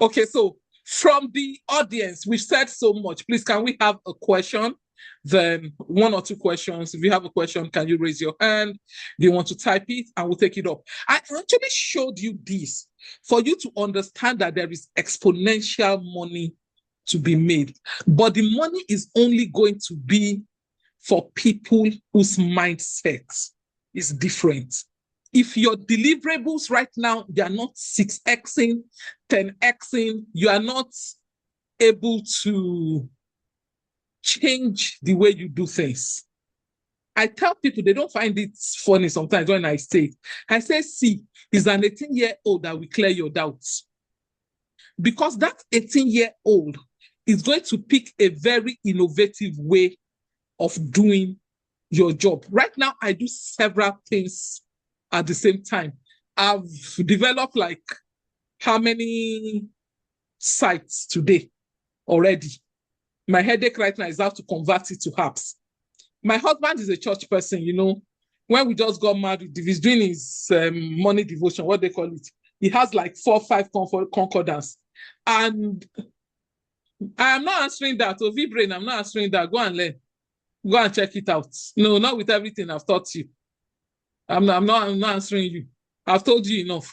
Okay, so from the audience, we've said so much. Please, can we have a question? Then 1 or 2 questions. If you have a question, can you raise your hand? Do you want to type it? And we'll take it up. I actually showed you this for you to understand that there is exponential money to be made. But the money is only going to be for people whose mindset is different. If your deliverables right now, they are not 6xing, 10xing, you are not able to change the way you do things. I tell people, they don't find it funny sometimes when I say, see, is an 18-year-old that will clear your doubts. Because that 18-year-old is going to pick a very innovative way of doing your job. Right now, I do several things at the same time. I've developed like how many sites today already? My headache right now is how to convert it to apps. My husband is a church person, you know. When we just got married, he's doing his money devotion, what they call it. He has like 4 or 5 concordance. And I'm not answering that. So V-Brain, I'm not answering that. Go and learn. Go and check it out. No, not with everything I've taught you. I'm not answering you. I've told you enough.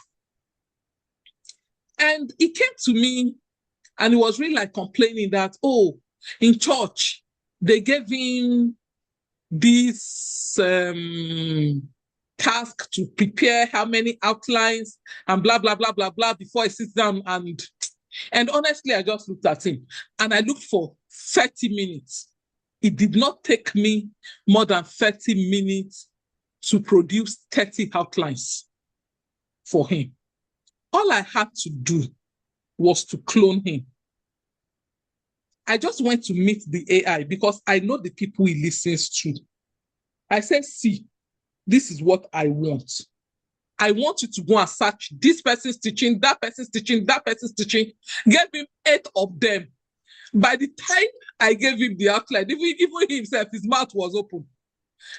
And he came to me and he was really like complaining that, oh, in church, they gave him this task to prepare how many outlines and blah, blah, blah, blah, blah before he sits down. And honestly, I just looked at him and I looked for 30 minutes. It did not take me more than 30 minutes to produce 30 outlines for him. All I had to do was to clone him. I just went to meet the AI because I know the people he listens to. I said, see, this is what I want. I want you to go and search this person's teaching, that person's teaching, that person's teaching. Gave him 8 of them. By the time I gave him the outline, even himself, his mouth was open.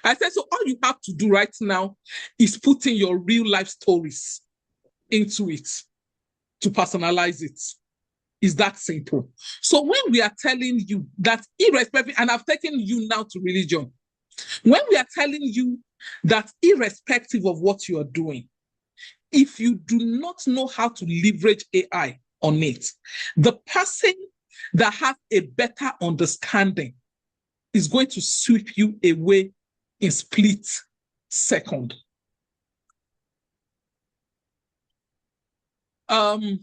I said, so all you have to do right now is put in your real life stories into it to personalize it. It's that simple. So when we are telling you that irrespective, and I've taken you now to religion, when we are telling you that irrespective of what you are doing, if you do not know how to leverage AI on it, the person that has a better understanding is going to sweep you away in split second.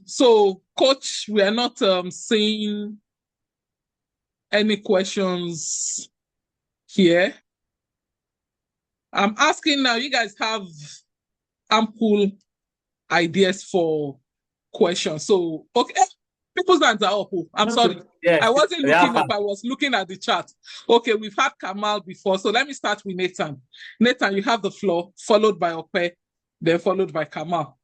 So coach, we are not seeing any questions here. I'm asking now, you guys have ample ideas for questions. So, okay, people's hands are up. I'm sorry. Yes, I wasn't looking up, I was looking at the chat. Okay, we've had Kamal before. So let me start with Nathan. Nathan, you have the floor, followed by Ope, then followed by Kamal.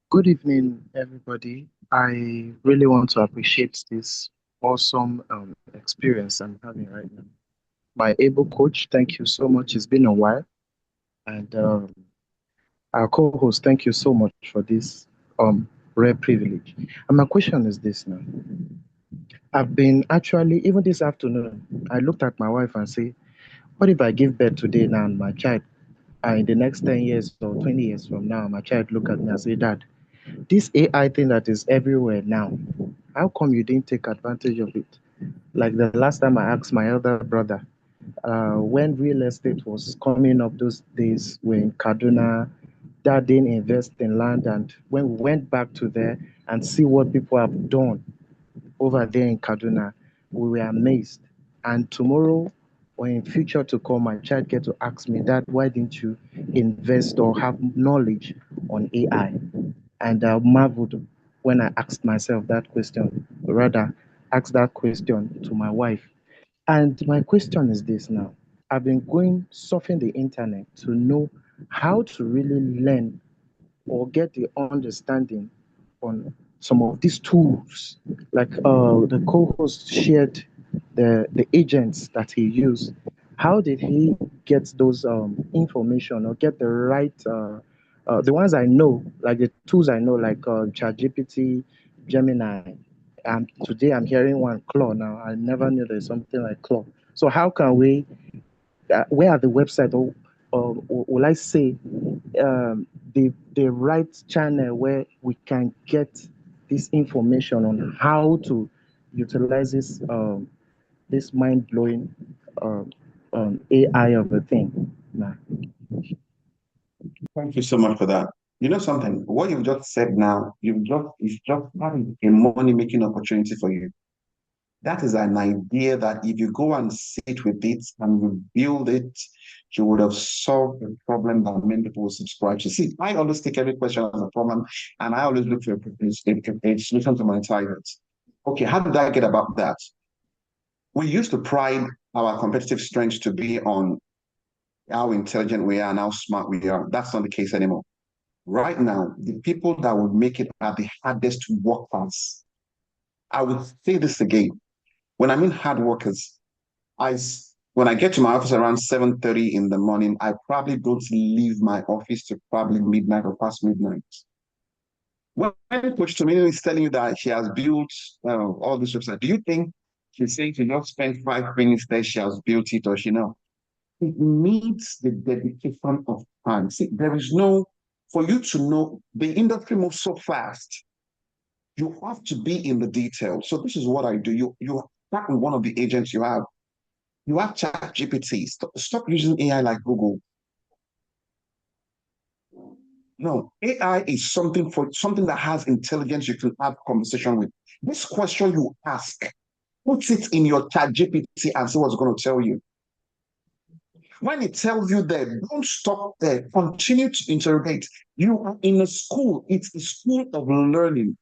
Good evening, everybody. I really want to appreciate this awesome experience I'm having right now. My able coach, thank you so much. It's been a while. And our co-host, thank you so much for this rare privilege. And my question is this now. I've been actually, even this afternoon, I looked at my wife and say, what if I give birth today now and my child, in the next 10 years or 20 years from now, my child look at me and say, Dad, this AI thing that is everywhere now, how come you didn't take advantage of it? Like the last time I asked my elder brother, when real estate was coming up those days when Kaduna, Dad didn't invest in land. And when we went back to there and see what people have done over there in Kaduna, we were amazed. And tomorrow or in future to come, my child get to ask me, Dad, why didn't you invest or have knowledge on AI? And I marveled when I asked myself that question, or rather, asked that question to my wife. And my question is this now. I've been going surfing the internet to know how to really learn or get the understanding on some of these tools. Like the co-host shared the agents that he used. How did he get those information or get the right the ones I know, like the tools I know, like ChatGPT, Gemini. And today I'm hearing one Claw now. I never knew there's something like Claw. So how can we? Where are the website or will I say the right channel where we can get this information on how to utilize this mind blowing AI of a thing? Nah. Thank you so much for that. You know something? What you've just said now, it's just having a money-making opportunity for you. That is an idea that if you go and sit with it and you build it, you would have solved the problem that many people will subscribe to. See, I always take every question as a problem, and I always look for a solution to my targets. Okay, how did I get about that? We used to pride our competitive strengths to be on how intelligent we are and how smart we are. That's not the case anymore. Right now, the people that will make it are the hardest workers. I would say this again. When I mean hard workers, I when I get to my office around 7:30 in the morning, I probably don't leave my office to probably midnight or past midnight. When Coach Tomino is telling you that she has built all this website, do you think she's saying she just spent 5 minutes there, she has built it, or she know? It needs the dedication of time. See, there is no, for you to know, the industry moves so fast. You have to be in the detail. So this is what I do. You start with one of the agents you have. You have Chat GPT. Stop using AI like Google. No, AI is something that has intelligence you can have conversation with. This question you ask, put it in your Chat GPT and see what's going to tell you. When it tells you that, don't stop there. Continue to interrogate. You are in a school. It's a school of learning.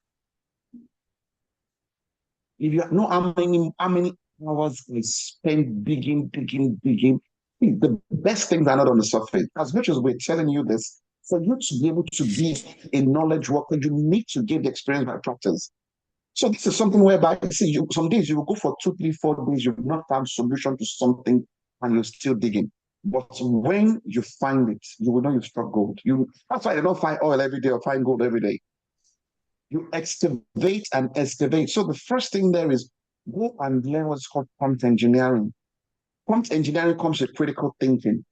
If you know how many hours I spend digging, the best things are not on the surface. As much as we're telling you this, for you to be able to be a knowledge worker, you need to get the experience by practice. So this is something whereby see you some days you will go for 2, 3, 4 days, you will not have solution to something and you're still digging. But when you find it, you will know you've struck gold. That's why you don't find oil every day or find gold every day. You excavate and excavate. So the first thing there is go and learn what's called prompt engineering. Prompt engineering comes with critical thinking.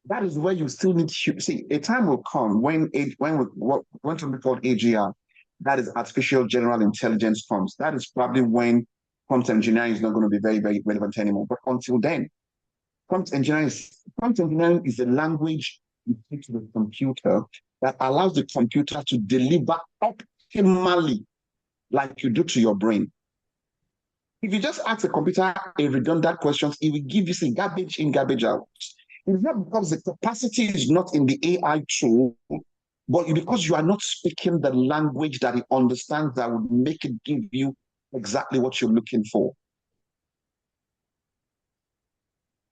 That is where you still need to see. A time will come when something called AGR, that is artificial general intelligence comes. That is probably when prompt engineering is not going to be very, very relevant anymore. But until then, prompt engineering is a language you teach to the computer that allows the computer to deliver optimally, like you do to your brain. If you just ask the computer a redundant questions, it will give you, say, garbage in, garbage out. It's not because the capacity is not in the AI tool, but because you are not speaking the language that it understands that would make it give you exactly what you're looking for.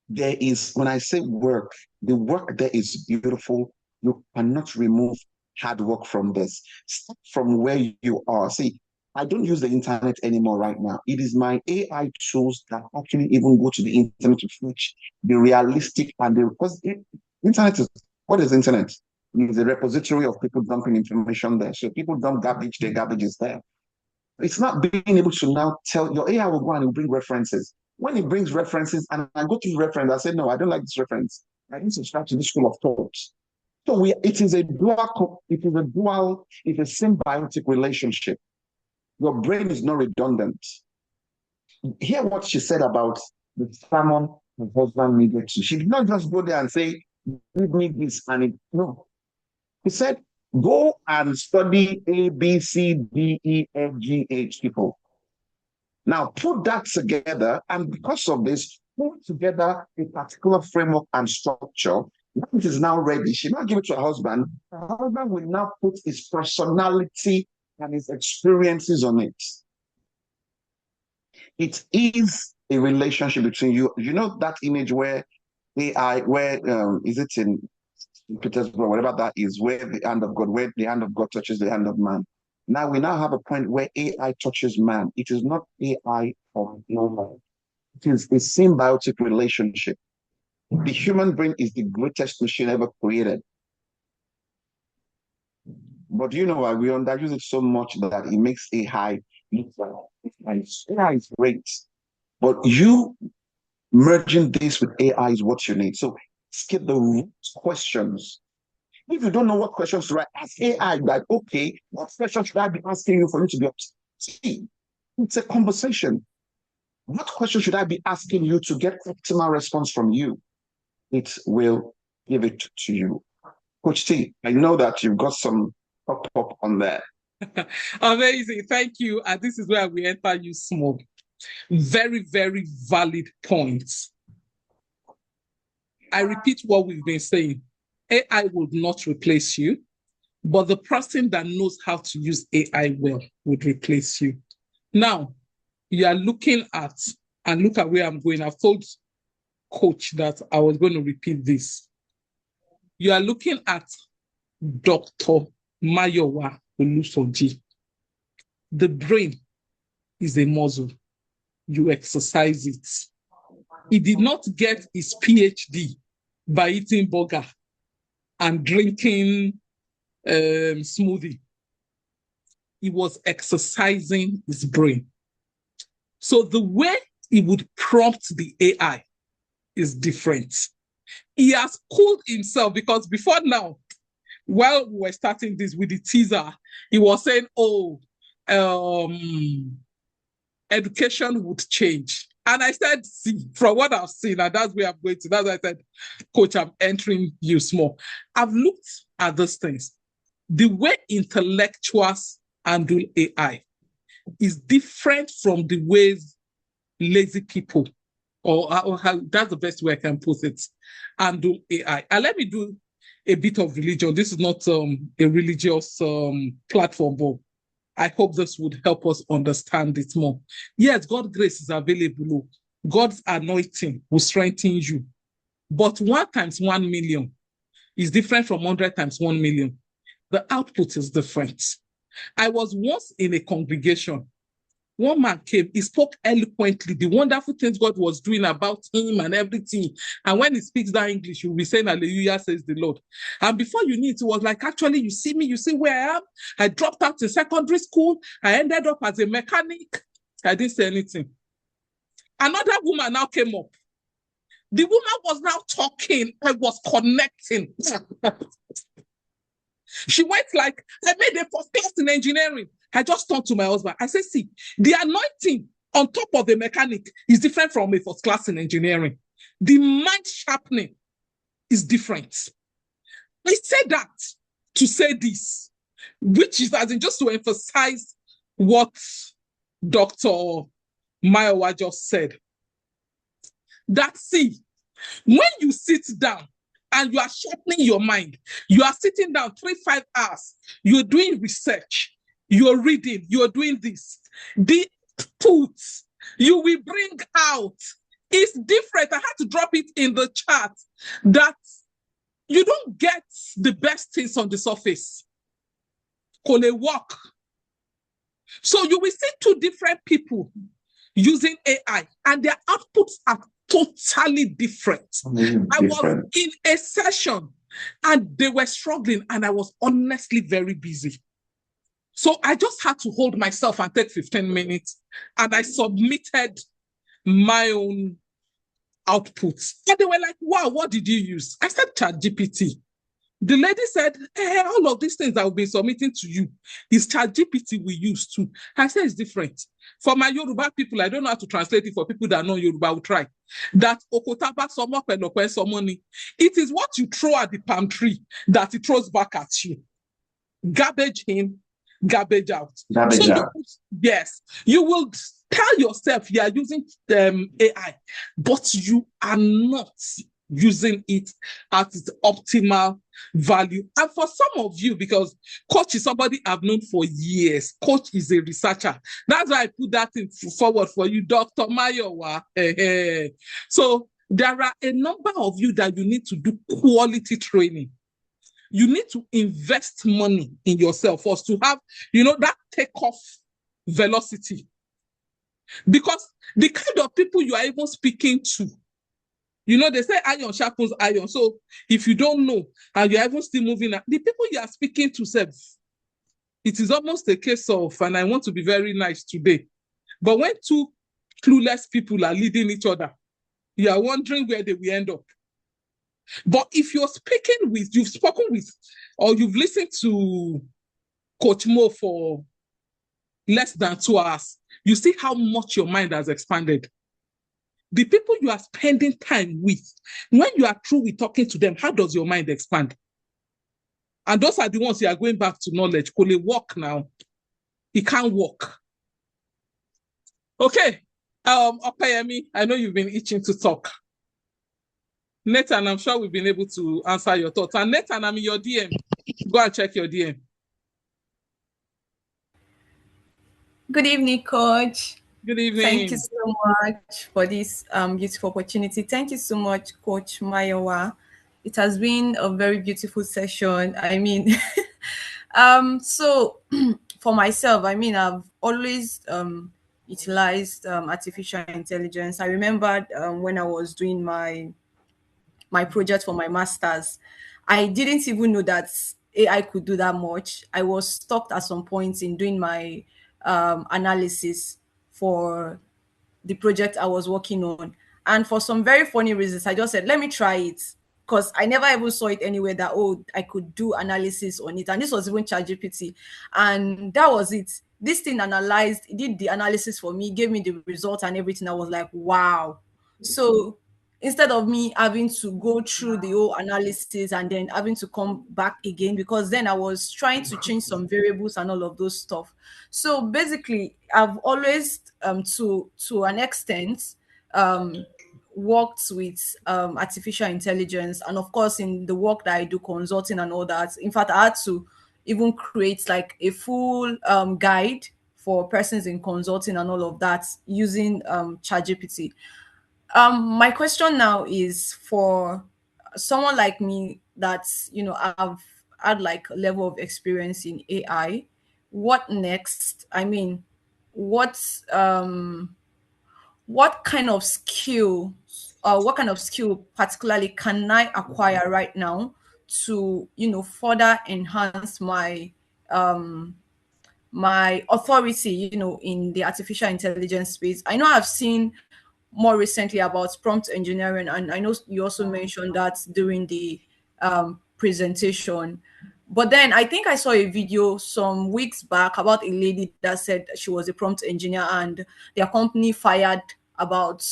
There is, when I say work, the work there is beautiful. You cannot remove hard work from this. Start from where you are. See, I don't use the internet anymore right now. It is my AI tools that actually even go to the internet to fetch the realistic and the because internet is what is internet? It's a repository of people dumping information there. So people dump garbage, their garbage is there. It's not being able to now tell your AI will go and it will bring references. When it brings references and I go to the reference, I say, no, I don't like this reference. I need to subscribe to this school of thought. So it is a it's a symbiotic relationship. Your brain is not redundant. Hear what she said about the sermon her husband needed to. She did not just go there and say, give me this and it. No. He said, go and study A, B, C, D, E, F, G, H people. Now put that together, and because of this, put together a particular framework and structure. When it is now ready, she now give it to her husband. Her husband will now put his personality and his experiences on it. It is a relationship between you. You know that image where is it in Petersburg, whatever that is, where the hand of God touches the hand of man. Now we now have a point where AI touches man. It is not AI or no man. It is a symbiotic relationship. The human brain is the greatest machine ever created. But you know what? We underuse it so much that it makes AI look like AI is great. But you merging this with AI is what you need. So skip the root questions. If you don't know what questions to write, ask AI, like, okay, what questions should I be asking you for you to be up to? See, it's a conversation. What question should I be asking you to get optimal response from you? It will give it to you. Coach T, I know that you've got some pop on there. Amazing. Thank you. And this is where we enter you small. Very, very valid points. I repeat what we've been saying. AI will not replace you, but the person that knows how to use AI well would replace you. Now, you are looking at, and look at where I'm going. I've told Coach that I was going to repeat this. You are looking at Dr. Mayowa Olusoji. The brain is a muscle. You exercise it. He did not get his PhD by eating burger and drinking smoothie. He was exercising his brain. So the way he would prompt the AI is different. He has cooled himself because before now, while we were starting this with the teaser, he was saying, education would change. And I said, see, from what I've seen, and that's where I'm going to, that's why I said, Coach, I'm entering you small. I've looked at those things. The way intellectuals handle AI is different from the ways lazy people, or how, that's the best way I can put it, handle AI. And let me do a bit of religion. This is not a religious platform, but I hope this would help us understand it more. Yes, God's grace is available. God's anointing will strengthen you. But 1 times 1 million is different from 100 times 1 million. The output is different. I was once in a congregation. One man came, he spoke eloquently, the wonderful things God was doing about him and everything. And when he speaks that English, you'll be saying, hallelujah, says the Lord. And before you knew it, was like, actually, you see me, you see where I am. I dropped out in secondary school. I ended up as a mechanic. I didn't say anything. Another woman now came up. The woman was now talking. I was connecting. She went like, I made a first class in engineering. I just turned to my husband. I said, see, the anointing on top of the mechanic is different from a first class in engineering. The mind sharpening is different. I said that to say this, which is as in just to emphasize what Dr. Mayowa just said. That see, when you sit down and you are sharpening your mind, you are sitting down 3-5 hours, you're doing research, you're reading, you're doing this. The output you will bring out is different. I had to drop it in the chat that you don't get the best things on the surface. Can they work? So you will see two different people using AI and their outputs are totally different. I was in a session and they were struggling and I was honestly very busy. So I just had to hold myself and take 15 minutes and I submitted my own outputs. And they were like, wow, what did you use? I said ChatGPT. The lady said, hey, all of these things I will be submitting to you is ChatGPT we use too. I said it's different. For my Yoruba people, I don't know how to translate it for people that know Yoruba will try. That okotaba somoni. It is what you throw at the palm tree that it throws back at you. Garbage in, garbage out. Garbage out. Yes, you will tell yourself you are using AI, but you are not using it at its optimal value. And for some of you, because coach is somebody I've known for years, coach is a researcher. That's why I put that in forward for you, Dr. Mayowa. So there are a number of you that you need to do quality training. You need to invest money in yourself first to have, that takeoff velocity. Because the kind of people you are even speaking to, they say iron sharpens iron. So if you don't know and you're even still moving, the people you are speaking to, it is almost a case of, and I want to be very nice today, but when two clueless people are leading each other, you are wondering where they will end up. But if you've spoken with, or you've listened to Coach Mo for less than 2 hours, you see how much your mind has expanded. The people you are spending time with, when you are through with talking to them, how does your mind expand? And those are the ones you are going back to knowledge. Could it work now? It can't work. Okay. Opeyemi, I know you've been itching to talk. Nathan, I'm sure we've been able to answer your thoughts. And Nathan, I'm in your DM. Go and check your DM. Good evening, Coach. Good evening. Thank you so much for this beautiful opportunity. Thank you so much, Coach Mayowa. It has been a very beautiful session. I mean, so for myself, I've always utilized artificial intelligence. I remember when I was doing my project for my master's, I didn't even know that AI could do that much. I was stopped at some point in doing my analysis for the project I was working on. And for some very funny reasons, I just said, let me try it. Because I never even saw it anywhere that, I could do analysis on it. And this was even ChatGPT. And that was it. This thing analyzed, it did the analysis for me, gave me the result and everything. I was like, wow. So instead of me having to go through the whole analysis and then having to come back again, because then I was trying to change some variables and all of those stuff. So basically, I've always, to an extent, worked with artificial intelligence. And of course, in the work that I do, consulting and all that, in fact, I had to even create like a full guide for persons in consulting and all of that using ChatGPT. My question now is for someone like me that's, I've had like a level of experience in AI. What next? What kind of skill particularly can I acquire right now to, further enhance my my authority, in the artificial intelligence space? I know I've seen more recently about prompt engineering, and I know you also mentioned that during the presentation. But then I think I saw a video some weeks back about a lady that said she was a prompt engineer and their company fired about,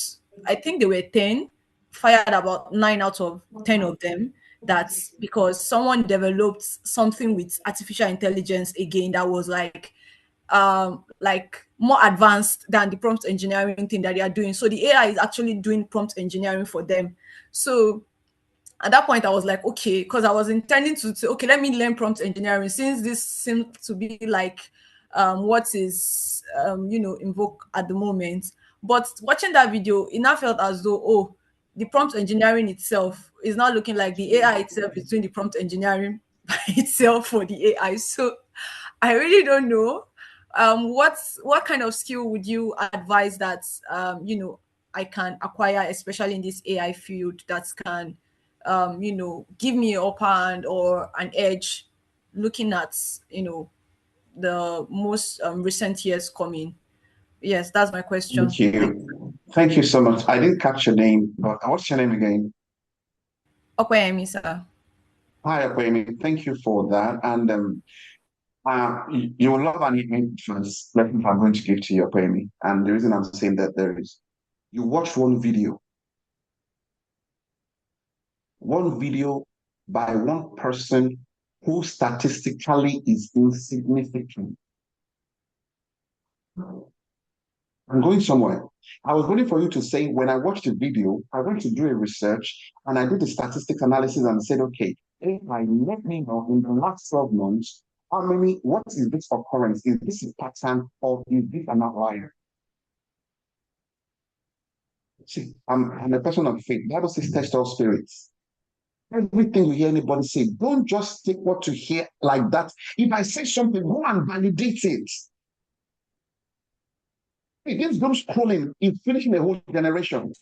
I think they were 10, fired about 9 out of 10 of them. That's because someone developed something with artificial intelligence again that was like more advanced than the prompt engineering thing that they are doing. So the AI is actually doing prompt engineering for them. So at that point I was like, okay, because I was intending to say, okay, let me learn prompt engineering since this seems to be like what is in vogue at the moment. But watching that video, it now felt as though, oh, the prompt engineering itself is not looking like the AI itself is doing the prompt engineering by itself for the AI. So I really don't know. What kind of skill would you advise that I can acquire, especially in this AI field, that can give me an upper hand or an edge, looking at the most recent years coming? Yes, that's my question. Thank you. Thank you so much. I didn't catch your name, but what's your name again? Okay, sir. Hi, Akwemi. Thank you for that. And you will love an influence lesson I'm going to give to you, Akwemi. And the reason I'm saying that there is, you watch one video by one person who statistically is insignificant. I'm going somewhere. I was waiting for you to say, when I watched the video, I went to do a research and I did the statistics analysis and said, okay, AI, let me know in the last 12 months, what is this occurrence? Is this a pattern or is this an outlier? See, I'm a person of faith. The Bible says, test all spirits. Everything you hear anybody say, don't just take what you hear like that. If I say something, go and validate it. Against those scrolling, it's finishing a whole generation.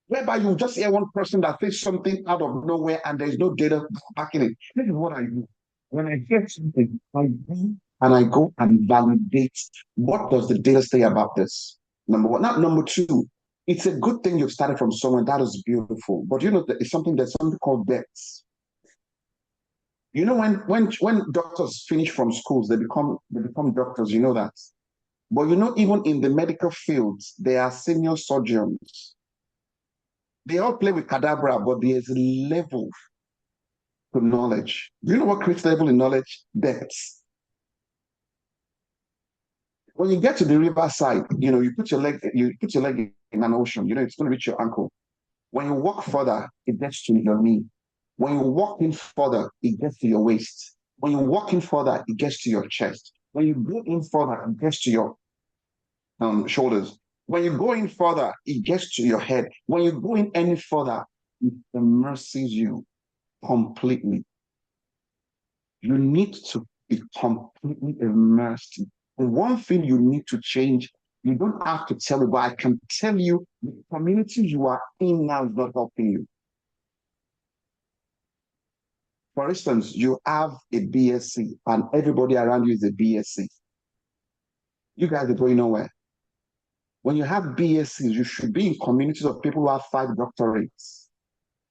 Whereby you just hear one person that says something out of nowhere and there's no data backing it. This is what I do. When I hear something, I go and validate what does the data say about this. Number one. Not number two. It's a good thing you've started from somewhere. That is beautiful. But there's something called depths. You know, when doctors finish from schools, they become doctors, you know that. But even in the medical fields, there are senior surgeons. They all play with cadabra, but there's a level to knowledge. Do you know what creates level in knowledge? Depths. When you get to the riverside, you put your leg in an ocean, it's going to reach your ankle. When you walk further, it gets to your knee. When you walk in further, it gets to your waist. When you walk in further, it gets to your chest. When you go in further, it gets to your shoulders. When you go in further, it gets to your head. When you go in any further, it immerses you completely. You need to be completely immersed. The one thing you need to change, you don't have to tell me, but I can tell you the community you are in now is not helping you. For instance, you have a BSc and everybody around you is a BSc. You guys are going nowhere. When you have BScs, you should be in communities of people who have 5 doctorates.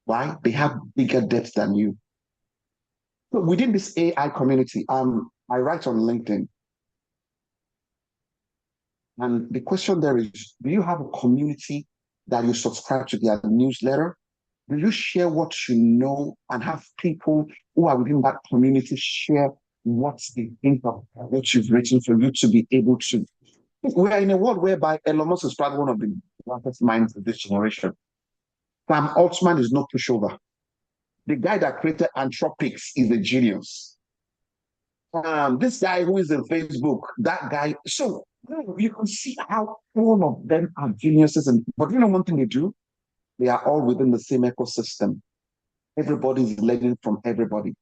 Why? They have bigger depth than you. So within this AI community, I write on LinkedIn. And the question there is, do you have a community that you subscribe to their newsletter? Do you share what you know and have people who are within that community share what they think of what you've written for you to be able to? We are in a world whereby Elon Musk is probably one of the smartest minds of this generation. Sam Altman is no pushover. The guy that created Anthropics is a genius. This guy who is in Facebook, that guy. So you can see how all of them are geniuses. But one thing they do? They are all within the same ecosystem. Everybody is learning from everybody.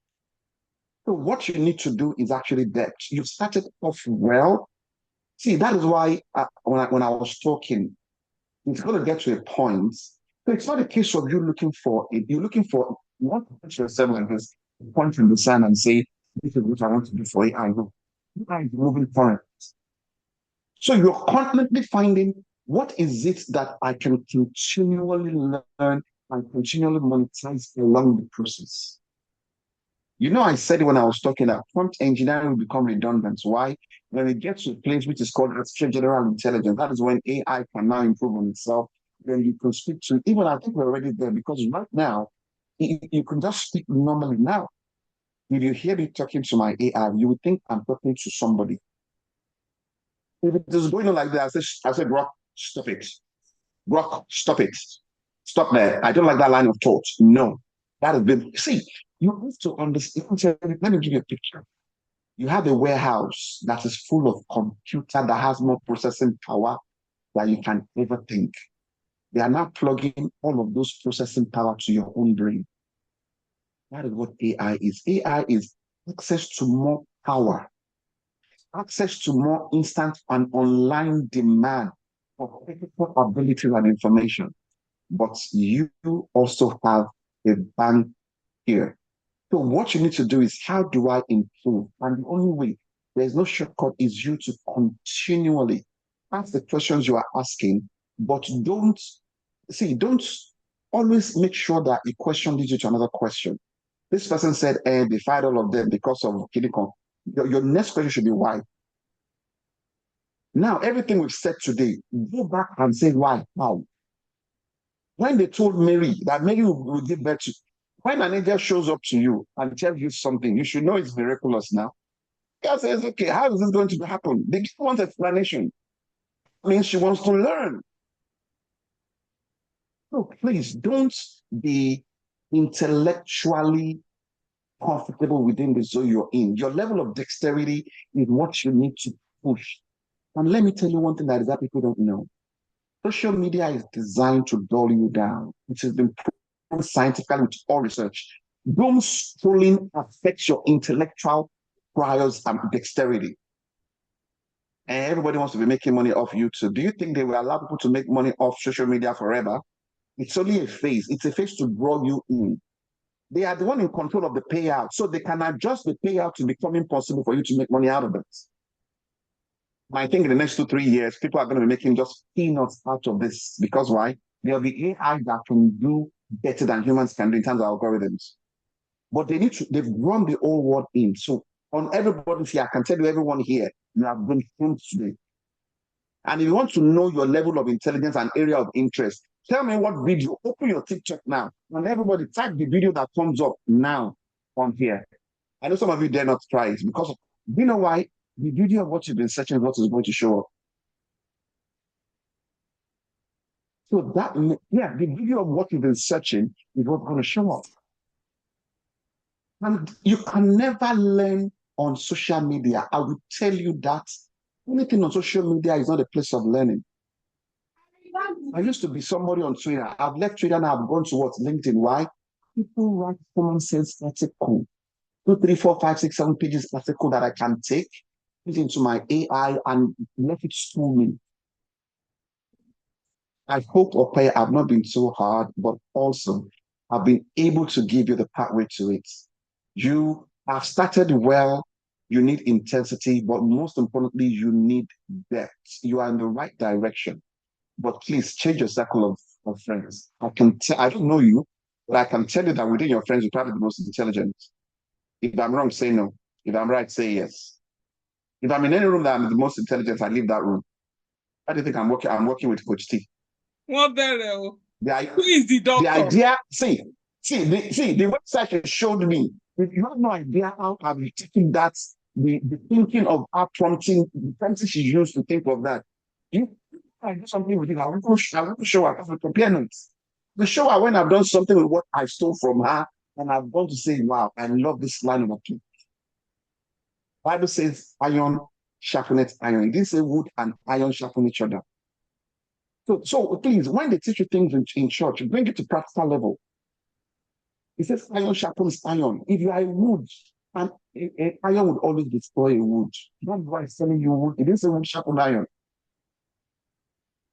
So what you need to do is actually depth. You started off well. See, that is why when I was talking, it's going to get to a point. So it's not a case of you looking for it. You're looking for, you want to put yourself like this, point in the sand and say, this is what I want to do for AI. No, AI is moving forward. So you're constantly finding What is it that I can continually learn and continually monetize along the process? You know, I said it when I was talking that prompt engineering will become redundant. Why? When it gets to a place which is called artificial general intelligence, that is when AI can now improve on itself. Then you can speak to, even I think we're already there because right now, you can just speak normally now. If you hear me talking to my AI, you would think I'm talking to somebody. If it is going on like that, I said, Rock, stop it. Rock, stop it. Stop there. I don't like that line of thought. No. That has been, see, you have to understand. Let me give you a picture. You have a warehouse that is full of computer that has more processing power than you can ever think. They are now plugging all of those processing power to your own brain. That is what AI is. AI is access to more power, access to more instant and online demand for critical abilities and information. But you also have a bank here. So what you need to do is, how do I improve? And the only way, there's no shortcut, is you to continually ask the questions you are asking, but don't always make sure that a question leads you to another question. This person said, they fired all of them because of Kinikon. Your next question should be why. Now, everything we've said today, go back and say why, how. When they told Mary that Mary will give birth to, when an angel shows up to you and tells you something, you should know it's miraculous now. God says, okay, how is this going to happen? They give one explanation. It means she wants to learn. So please don't be intellectually comfortable within the zone you're in. Your level of dexterity is what you need to push. And let me tell you one thing that is that people don't know. Social media is designed to dull you down. It has been proven scientifically with all research. Doom scrolling affects your intellectual prowess and dexterity. And everybody wants to be making money off YouTube. Do you think they will allow people to make money off social media forever? It's only a phase. It's a phase to draw you in. They are the one in control of the payout, so they can adjust the payout to become impossible for you to make money out of it. I think in the next 2-3 years, people are going to be making just peanuts out of this. Because why? There'll be AI that can do better than humans can do in terms of algorithms. But they've run the whole world in. So on everybody here, I can tell you, everyone here, you have been trained today. And if you want to know your level of intelligence and area of interest, tell me what video. Open your TikTok now. And everybody type the video that comes up now on here. I know some of you dare not try it because you know why? The video of what you've been searching, what is going to show up. So that, yeah, the video of what you've been searching is what's going to show up. And you can never learn on social media. I will tell you that anything on social media is not a place of learning. I used to be somebody on Twitter. I've left Twitter now. I've gone to what? LinkedIn. Why? People write common sense article. 2, 3, 4, 5, 6, 7 pages article that I can take, put into my AI and let it school me. I hope, Ope, I've not been so hard, but also I've been able to give you the pathway to it. You have started well. You need intensity, but most importantly, you need depth. You are in the right direction, but please change your circle of friends. I don't know you, but I can tell you that within your friends, you're probably the most intelligent. If I'm wrong, say no. If I'm right, say yes. If I'm in any room that I'm the most intelligent, I leave that room. Why do you think I'm working? I'm working with Coach T. What the hell? The, Who is the doctor? the idea, the website showed me. You have no idea how I've taken that, the thinking of our prompting, the prompting she used to think of that. I do something with it. I want to show her. I have to compare notes. The show her when I've done something with what I stole from her, and I've gone to say, wow, I love this line of appeal. Bible says iron sharpeneth iron. It didn't say wood and iron sharpen each other. So please, when they teach you things in church, bring it to practical level. It says iron sharpens iron. If you are a wood, and iron would always destroy a wood. That's why it's telling you wood. It didn't say wood sharpen iron.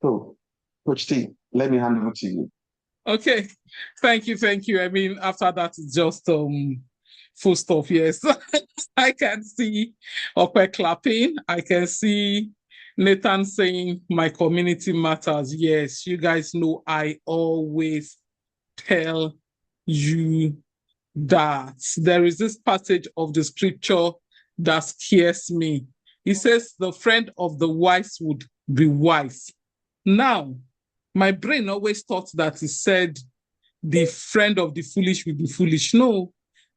So, Coach T, let me hand over to you. Okay, thank you. I mean, after that, it's just full stop. Yes, I can see Okwe clapping. I can see Nathan saying my community matters. Yes, you guys know I always tell you that. There is this passage of the scripture that scares me. It says, the friend of the wise would be wise. Now, my brain always thought that it said, the friend of the foolish will be foolish. No,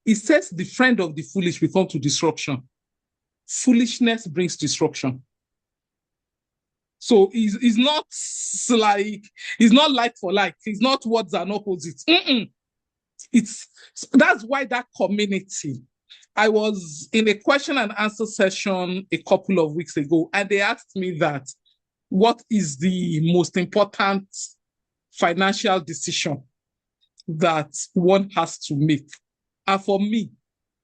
it says the friend of the foolish will come to destruction. Foolishness brings destruction. So it's not like, it's not like for like. It's not words and opposites. That's why that community. I was in a question and answer session a couple of weeks ago, and they asked me that, what is the most important financial decision that one has to make? And for me,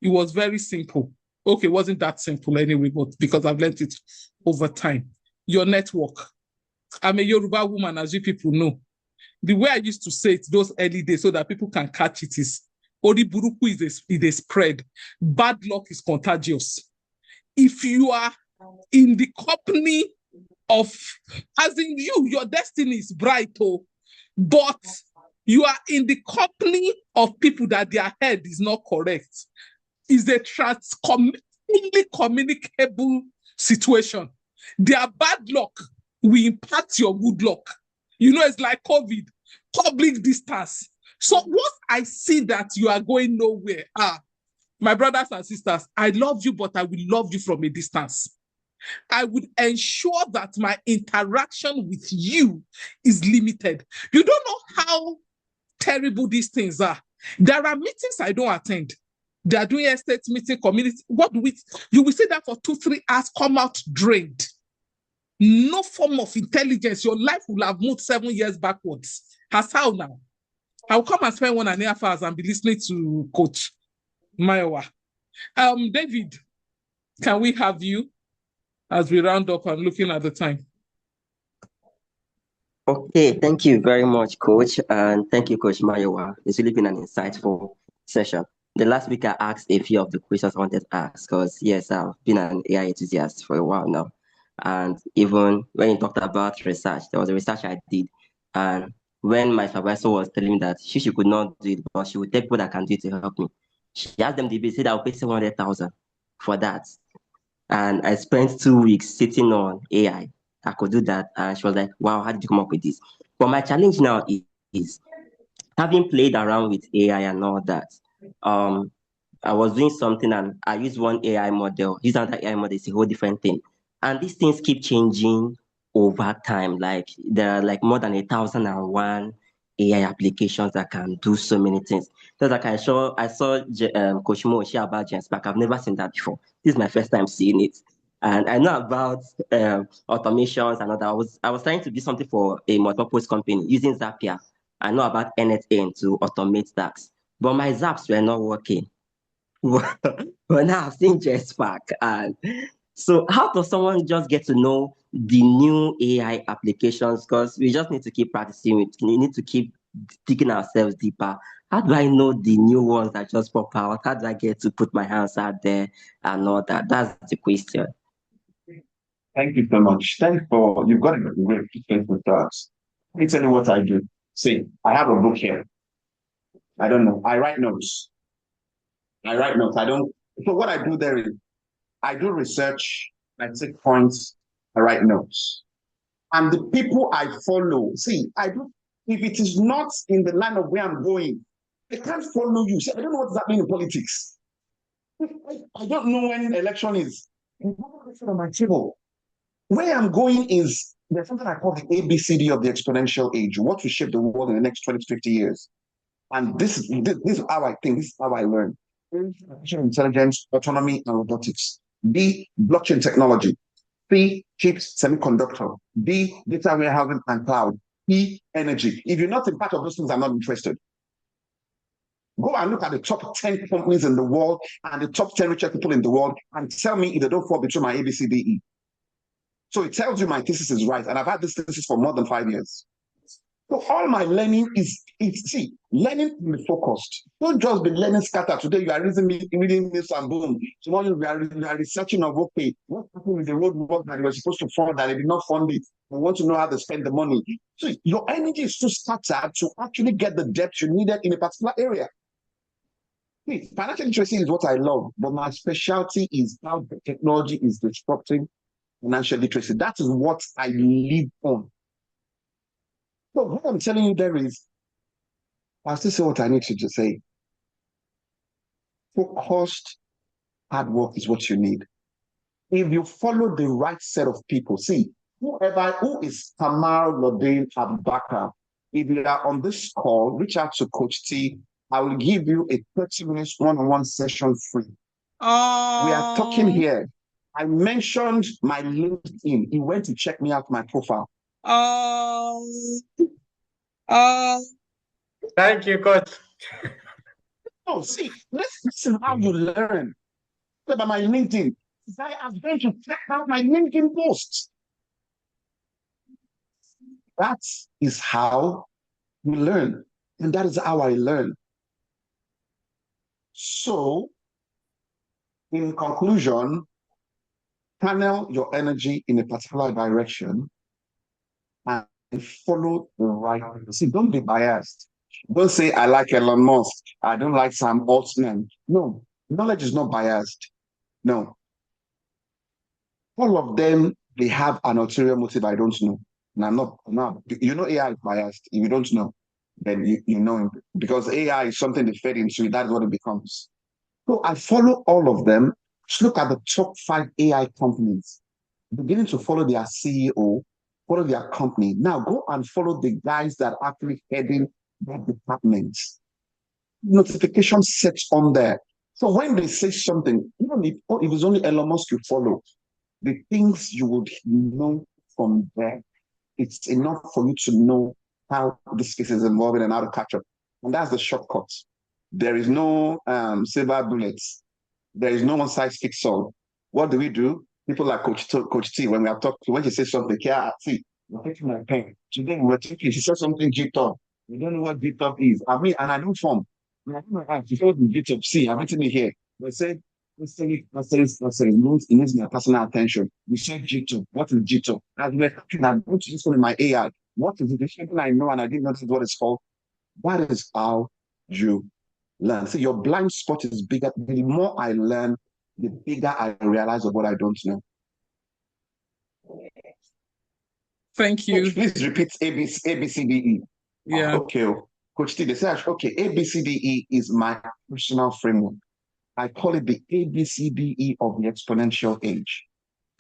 it was very simple. Okay, it wasn't that simple anyway, but because I've learned it over time. Your network. I'm a Yoruba woman, as you people know. The way I used to say it those early days so that people can catch it is, Ori Buruku is a spread. Bad luck is contagious. If you are in the company of, as in your destiny is bright, but you are in the company of people that their head is not correct, is a fully communicable situation. Their bad luck will impact your good luck. You know, it's like COVID, public distance. So once I see that you are going nowhere, my brothers and sisters, I love you, but I will love you from a distance. I would ensure that my interaction with you is limited. You don't know how terrible these things are. There are meetings I don't attend. They are doing estate meeting, community. You will see that for 2-3 hours, come out drained. No form of intelligence. Your life will have moved 7 years backwards. As how now? I'll come and spend 1.5 hours and be listening to Coach Mayowa. David, can we have you as we round up and looking at the time? Okay, thank you very much, Coach, and thank you, Coach Mayowa. It's really been an insightful session. The last week I asked a few of the questions I wanted to ask because, yes, I've been an AI enthusiast for a while now. And even when you talked about research, there was a research I did. And when my supervisor was telling me that she could not do it, but she would take people that can do it to help me, she asked them to said I'll pay 700,000 for that. And I spent 2 weeks sitting on AI. I could do that. And she was like, wow, how did you come up with this? But my challenge now is having played around with AI and all that, I was doing something and I used one AI model. Use another AI model is a whole different thing. And these things keep changing over time. Like there are like more than 1,001 AI applications that can do so many things. So like I saw Coach Mo share about GenSpark. I've never seen that before. This is my first time seeing it. And I know about automations and all that. I was trying to do something for a multi-purpose company using Zapier. I know about NetN to automate tasks, but my Zaps were not working. But now I've seen GenSpark. And so how does someone just get to know the new AI applications? Because we just need to keep practicing it. We need to keep digging ourselves deeper. How do I know the new ones that just pop out? How do I get to put my hands out there and all that? That's the question. Thank you so much. You've got a great question with us. Let me tell you what I do. See, I have a book here. I don't know. I write notes. So what I do there is I do research, I take points, I write notes. And the people I follow, if it is not in the line of where I'm going, I can't follow you. See, I don't know what's happening in politics. I don't know when the election is. On my table. Where I'm going is there's something I call the ABCD of the exponential age. What will shape the world in the next 20 to 50 years? And this is how I think, this is how I learn. Artificial intelligence, autonomy, and robotics. B, blockchain technology. C, chips, semiconductor. D, data warehousing and cloud. E, energy. If you're not in part of those things, I'm not interested. Go and look at the top 10 companies in the world and the top 10 richest people in the world and tell me if they don't fall between my ABCDE. So it tells you my thesis is right. And I've had this thesis for more than 5 years. So all my learning see, learning to be focused. Don't just be learning scattered. Today you are reading this and boom. Tomorrow you are researching of okay, what happened with the roadwork that you were supposed to fund that they did not fund it. You want to know how to spend the money. So your energy is too scattered to actually get the depth you needed in a particular area. See, financial literacy is what I love, but my specialty is how the technology is disrupting financial literacy. That is what I live on. So what I'm telling you there is, I'll still say what I need to just say. Focused hard work is what you need. If you follow the right set of people, see, who is Kamal Lodin Abubakar, if you are on this call, reach out to Coach T. I will give you a 30 minutes one-on-one session free. We are talking here. I mentioned my LinkedIn. He went to check me out my profile. Thank you, Coach. No, see, this is how you learn. About my LinkedIn. I am going to check out my LinkedIn posts. That is how we learn. And that is how I learn. So, in conclusion, channel your energy in a particular direction and follow the right. See, don't be biased. Don't say, I like Elon Musk. I don't like Sam Altman. No, knowledge is not biased. No. All of them, they have an ulterior motive I don't know. And I'm not, you know, AI is biased. If you don't know, then you know, because AI is something they fed into, that's what it becomes. So I follow all of them. Just look at the top 5 AI companies, beginning to follow their CEO, follow their company. Now go and follow the guys that are actually heading that department. Notification sets on there. So when they say something, even if it's only Elon Musk you follow, the things you would know from there, it's enough for you to know how this space is evolving and how to catch up. And that's the shortcut. There is no silver bullets. There is no one size fits all. What do? People like Coach T, when we are talking, when she says something, yeah, see, we're taking my pen. Today we're taking, she said something GitHub. We don't know what GitHub is. I mean, and I don't form. I don't know, she told me GitHub. See, I'm written it here. They said, it needs my personal attention. We said GitHub. What is GitHub? As we're talking, I'm going to use it in my AI. What is it? There's something I know and I didn't notice what it's called. That is how you learn. So your blind spot is bigger. The more I learn, the bigger I realize of what I don't know. Thank you. Coach, please repeat ABCDE. Yeah. Okay. Coach T, they say, okay, ABCDE is my personal framework. I call it the ABCDE of the exponential age.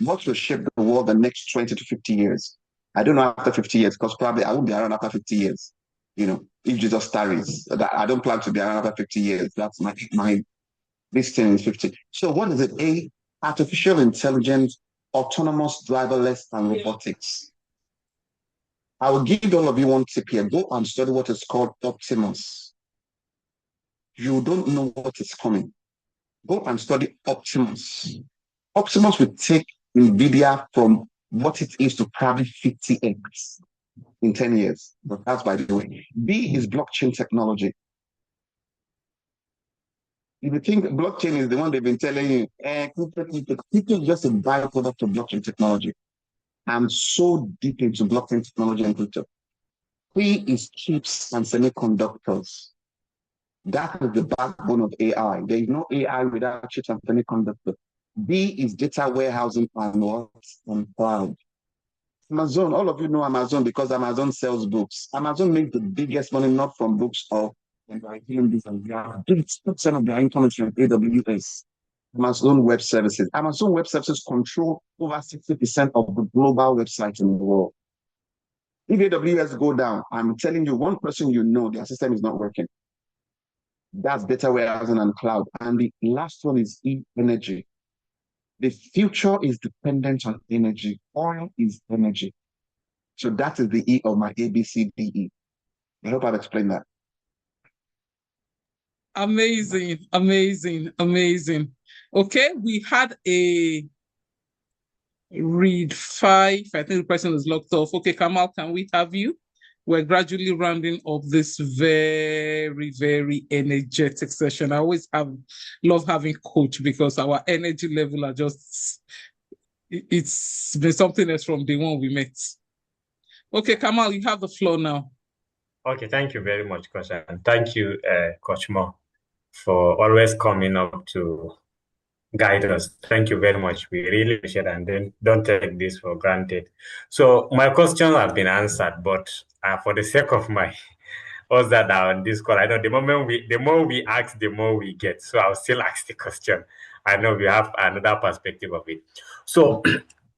What will shape the world the next 20 to 50 years? I don't know after 50 years, because probably I won't be around after 50 years. You know, if Jesus tarries, I don't plan to be around after 50 years. That's my this thing is 50. So what is it? A, artificial intelligence, autonomous, driverless, and robotics. I will give all of you one tip here. Go and study what is called Optimus. You don't know what is coming. Go and study Optimus. Optimus will take NVIDIA from what it is to probably 50x in 10 years. But that's by the way. B is blockchain technology. If you think blockchain is the one they've been telling you, crypto is just a byproduct of blockchain technology. I'm so deep into blockchain technology and crypto. P is chips and semiconductors. That is the backbone of AI. There is no AI without chips and semiconductors. B is data warehousing and what? And cloud. Amazon, all of you know Amazon because Amazon sells books. Amazon makes the biggest money not from books or and by doing this and that. 30% of their income is from AWS. Amazon Web Services. Amazon Web Services control over 60% of the global websites in the world. If AWS go down, I'm telling you, one person you know, their system is not working. That's data warehousing and cloud. And the last one is energy. The future is dependent on energy. Oil is energy. So that is the E of my ABCDE. I hope I've explained that. Amazing, amazing, amazing. Okay, we had a read 5. I think the person is locked off. Okay, Kamal, can we have you? we're gradually rounding up this very, very energetic session. I always love having coach because our energy level are just, it's been something else from the one we met. Okay, Kamal, you have the floor now. Okay, thank you very much, Coach. And thank you, Coach Mo, for always coming up to guide us. Thank you very much. We really appreciate it, and then don't take this for granted. So my questions have been answered, but for the sake of my us that are on this call, I know the more we ask, the more we get. So I'll still ask the question. I know we have another perspective of it. So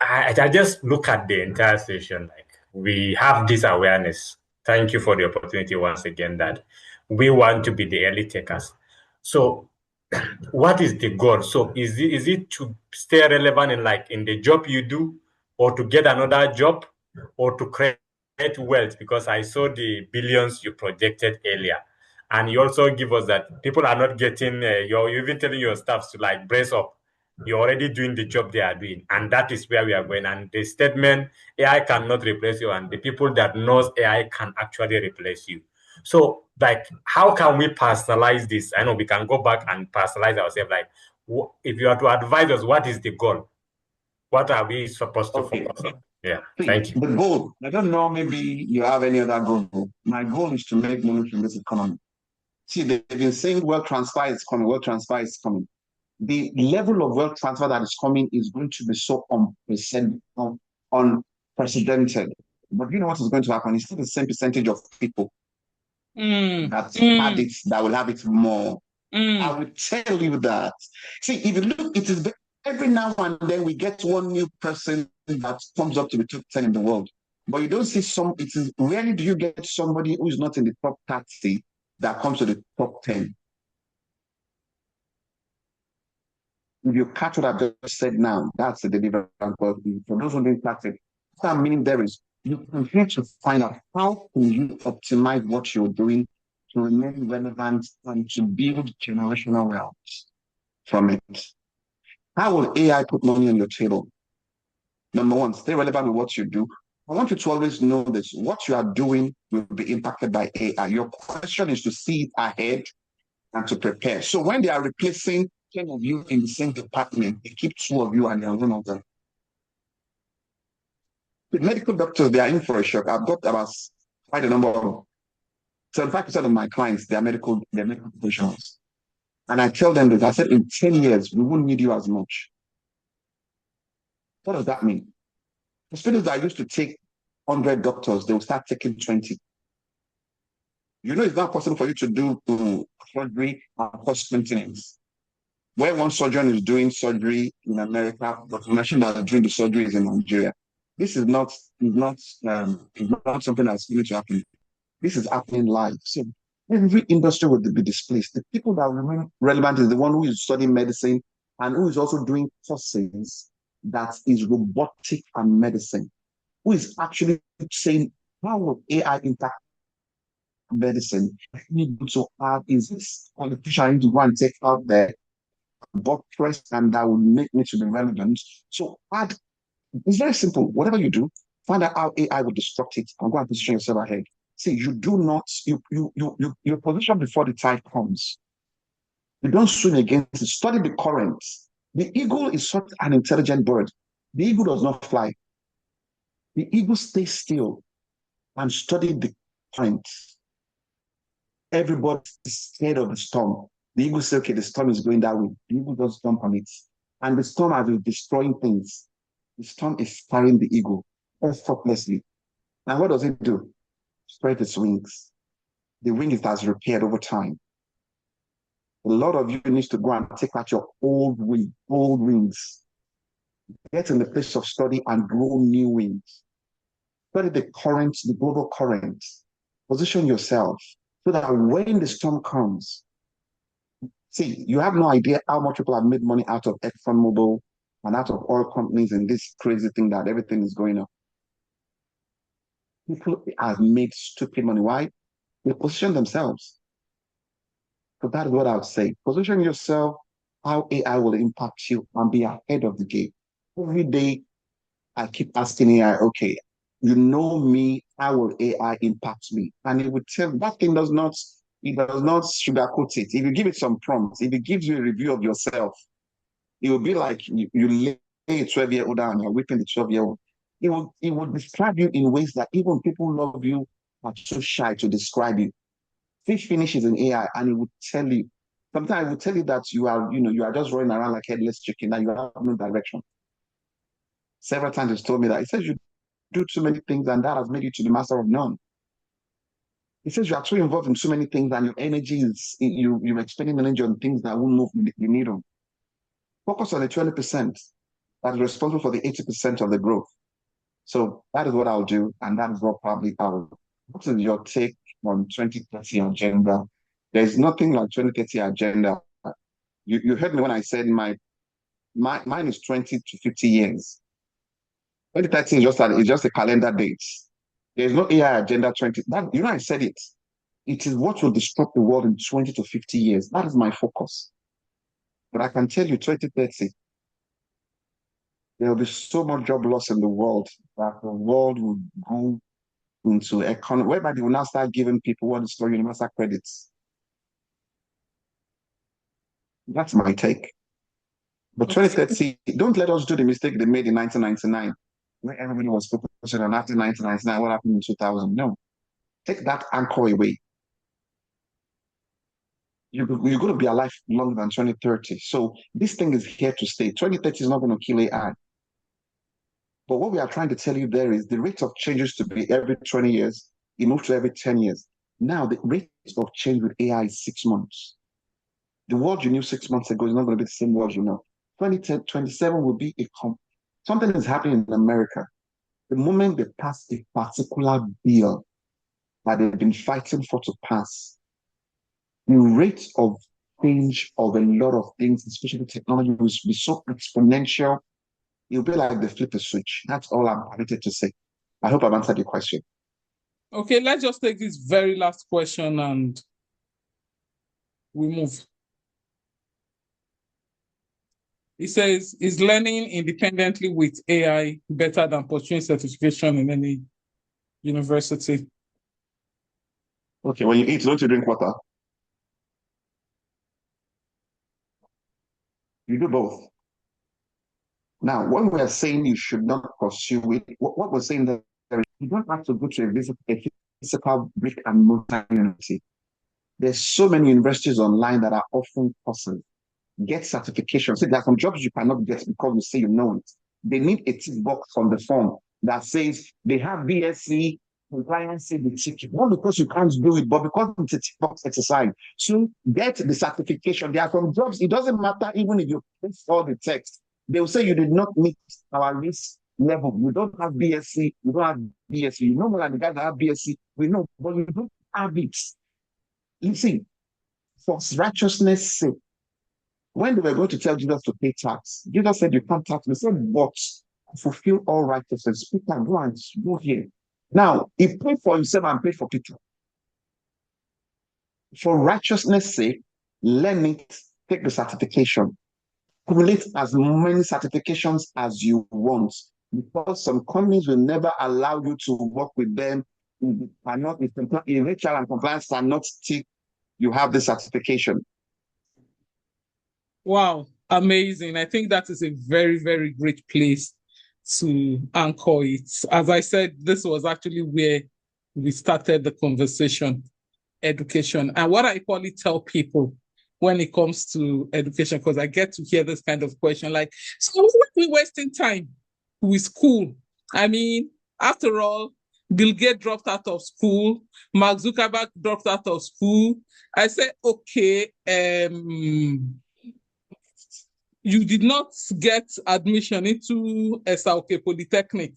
I just look at the entire session like we have this awareness. Thank you for the opportunity once again that we want to be the early takers. So what is the goal? So is it to stay relevant in the job you do, or to get another job, or to create wealth? Because I saw the billions you projected earlier, and you also give us that people are not getting. You're even telling your staff to like brace up. You're already doing the job they are doing, and that is where we are going. And the statement AI cannot replace you, and the people that knows AI can actually replace you. So, like, how can we personalize this? I know we can go back and personalize ourselves. Like, if you are to advise us, what is the goal? What are we supposed to focus on? Yeah, thank you. The goal, I don't know, maybe you have any other goal. My goal is to make money from this economy. See, they've been saying wealth transfer is coming, wealth transfer is coming. The level of wealth transfer that is coming is going to be so unprecedented. But you know what is going to happen? It's still the same percentage of people that had it, that will have it more. I will tell you that. See, if you look, it is every now and then we get one new person that comes up to the top 10 in the world. But you don't see rarely do you get somebody who is not in the top 30 that comes to the top 10. If you catch what I've just said now, that's the deliverance. But for those who didn't catch it, that meaning there is, you continue to find out how can you optimize what you're doing to remain relevant and to build generational wealth from it. How will AI put money on your table? Number one, stay relevant with what you do. I want you to always know this. What you are doing will be impacted by AI. Your question is to see it ahead and to prepare. So when they are replacing 10 of you in the same department, they keep 2 of you and they are one of them. The medical doctors, they are in for a shock. I've got about quite a number of 75% of my clients, they're medical professionals. And I tell them that I said in 10 years, we won't need you as much. What does that mean? Hospitals that used to take 100 doctors, they will start taking 20. You know, it's not possible for you to do surgery and cost maintenance. Where one surgeon is doing surgery in America, but the machine that is doing the surgery is in Nigeria. This is not something that's going to happen. This is happening live. So every industry will be displaced. The people that remain relevant is the one who is studying medicine and who is also doing courses that is robotic and medicine, who is actually saying, how will AI impact medicine? So is this politician to go and take out the buttress and that will make me to be relevant? So it's very simple. Whatever you do, find out how AI will disrupt it and go and position yourself ahead. See, you do not, your position before the tide comes. You don't swim against it. Study the current. The eagle is such an intelligent bird. The eagle does not fly. The eagle stays still and study the current. Everybody is scared of the storm. The eagle says, okay, the storm is going that way. The eagle just jump on it. And the storm has been destroying things. The storm is carrying the eagle effortlessly. And what does it do? Spread its wings. The wing it has repaired over time. A lot of you need to go and take out your old wings. Get in the place of study and grow new wings. Study the current, the global current. Position yourself so that when the storm comes, see, you have no idea how much people have made money out of ExxonMobil and out of oil companies and this crazy thing that everything is going up. People have made stupid money. Why? They position themselves. So that is what I would say. Position yourself, how AI will impact you, and be ahead of the game. Every day, I keep asking AI, okay, you know me how will AI impact me? And it would tell that thing it does not sugarcoat it. If you give it some prompts, if it gives you a review of yourself, it will be like you lay a 12-year-old down and you're whipping the 12-year-old. It will describe you in ways that even people who love you are too shy to describe you. Fish finishes in AI and it would tell you. Sometimes it will tell you that you are just running around like headless chicken and you have no direction. Several times it's told me that. It says you do too many things and that has made you to the master of none. It says you are too involved in too many things and your energy is you're expending energy on things that won't move the needle. Focus on the 20% that is responsible for the 80% of the growth. So that is what I'll do, and that is what probably I'll. What is your take on 2030 agenda? There's nothing like 2030 agenda. You heard me when I said mine is 20 to 50 years. 2030 is just a calendar date. There's no AI agenda 20. I said it. It is what will disrupt the world in 20 to 50 years. That is my focus. But I can tell you 2030, there will be so much job loss in the world that the world will go into economy, whereby they will now start giving people what is called universal credits. That's my take. But 2030, don't let us do the mistake they made in 1999, where everybody was focusing on after 1999, what happened in 2000. No, take that anchor away. You're going to be alive longer than 2030. So this thing is here to stay. 2030 is not going to kill AI. But what we are trying to tell you there is the rate of change used to be every 20 years. It moved to every 10 years. Now the rate of change with AI is 6 months. The world you knew 6 months ago is not going to be the same world you know. 2027 will be something is happening in America. The moment they pass a particular bill that they've been fighting for to pass, the rate of change of a lot of things, especially technology, will be so exponential. It'll be like they flip a switch. That's all I'm permitted to say. I hope I've answered your question. Okay, let's just take this very last question and we move. It says, is learning independently with AI better than pursuing certification in any university? Okay, when you eat, don't you drink water? You do both. Now, when we are saying you should not pursue it, what we're saying that you don't have to go to a physical brick and mortar university. There's so many universities online that are offering courses. Get certifications. See, there are some jobs you cannot get because you say you know it. They need a tick box on the form that says they have BSc compliance with ticket. Not because you can't do it, but because it's a tick box exercise. So get the certification. There are some jobs, it doesn't matter even if you fix all the text. They will say you did not meet our risk level. You don't have BSc, you don't have BSc. You know more than the guys that have BSc, we know, but you don't have it. Listen, for righteousness' sake, when they were going to tell Jesus to pay tax, Jesus said, you can't tax. They said, but fulfill all righteousness. Peter, go and go here. Now, he paid for himself and paid for people. For righteousness' sake, learn it, take the certification. Accumulate as many certifications as you want, because some companies will never allow you to work with them. If HR and compliance cannot take you have the certification. Wow, amazing. I think that is a very, very great place to anchor it. As I said, this was actually where we started the conversation, education. And what I equally tell people when it comes to education, because I get to hear this kind of question, like, so why are we wasting time with school? I mean, after all, Bill Gates dropped out of school, Mark Zuckerberg dropped out of school. I said, okay, you did not get admission into SRK Polytechnic.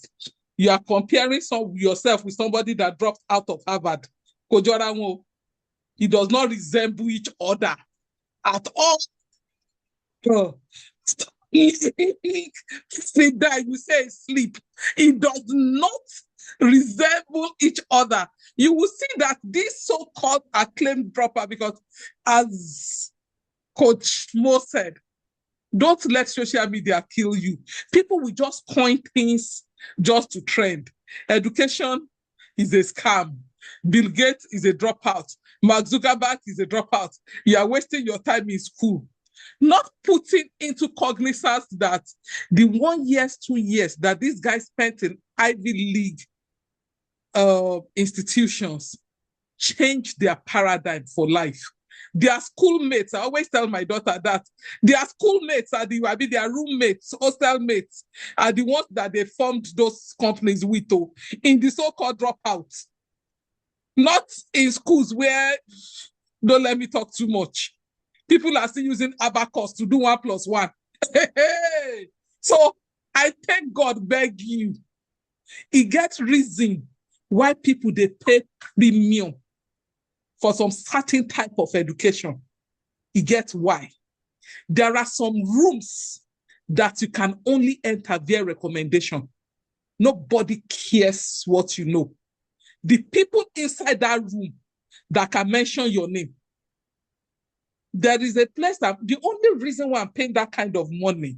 You are comparing yourself with somebody that dropped out of Harvard. It does not resemble each other at all. Sit down, you say sleep. It does not resemble each other. You will see that this so-called acclaimed dropper, because as Coach Mo said, don't let social media kill you. People will just coin things just to trend. Education is a scam. Bill Gates is a dropout. Mark Zuckerberg is a dropout. You are wasting your time in school. Not putting into cognizance that the 1 year, 2 years that these guys spent in Ivy League institutions changed their paradigm for life. Their schoolmates, I always tell my daughter that their schoolmates are their roommates, hostel mates, are the ones that they formed those companies with in the so-called dropouts. Not in schools where, don't let me talk too much. People are still using abacus to do 1 + 1. So I thank God, beg you. It gets reason why people they pay premium for some certain type of education. You get why. There are some rooms that you can only enter via recommendation. Nobody cares what you know. The people inside that room that can mention your name. There is a place that the only reason why I'm paying that kind of money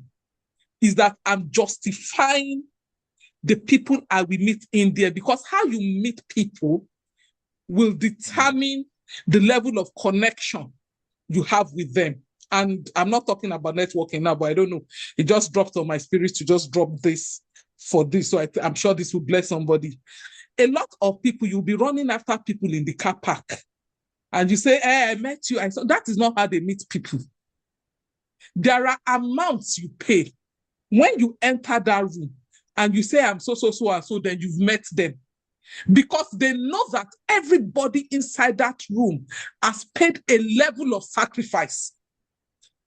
is that I'm justifying the people I will meet in there, because how you meet people will determine the level of connection you have with them. And I'm not talking about networking now, but I don't know. It just dropped on my spirit to just drop this for this. So I'm sure this will bless somebody. A lot of people, you'll be running after people in the car park. And you say, hey, I met you. I saw. That is not how they meet people. There are amounts you pay. When you enter that room and you say, I'm so, and so, then you've met them. Because they know that everybody inside that room has paid a level of sacrifice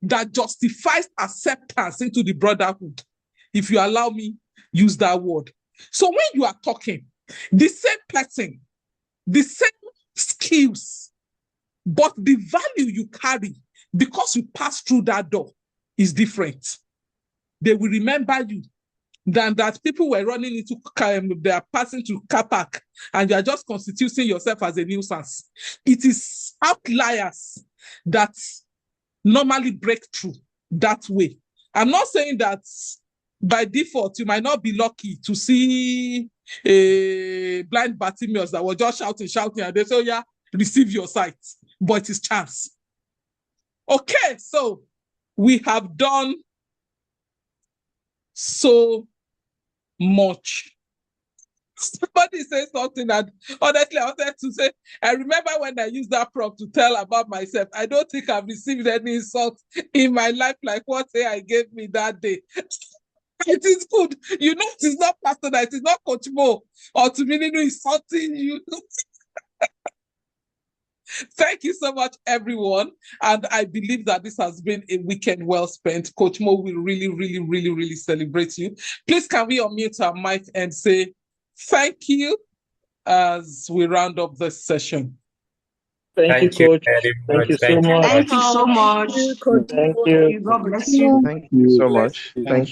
that justifies acceptance into the brotherhood, if you allow me use that word. So when you are talking, the same person, the same skills, but the value you carry because you pass through that door is different. They will remember you than that people were running into, they are passing through car park and you are just constituting yourself as a nuisance. It is outliers that normally break through that way. I'm not saying that by default you might not be lucky to see a blind Bartimaeus that was just shouting, and they say, oh yeah, receive your sight, but it is chance. Okay, so we have done so much. Somebody said something that honestly I wanted to say. I remember when I used that prompt to tell about myself. I don't think I've received any insult in my life like what AI gave me that day. It is good. You know, it is not personal. It is not Coach Mo or to me insulting you. Thank you so much, everyone. And I believe that this has been a weekend well spent. Coach Mo will really celebrate you. Please, can we unmute our mic and say thank you as we round up this session? Thank you, Coach. Thank you so much. Thank you so much. Thank you. God bless you. Thank you so much. Thank you.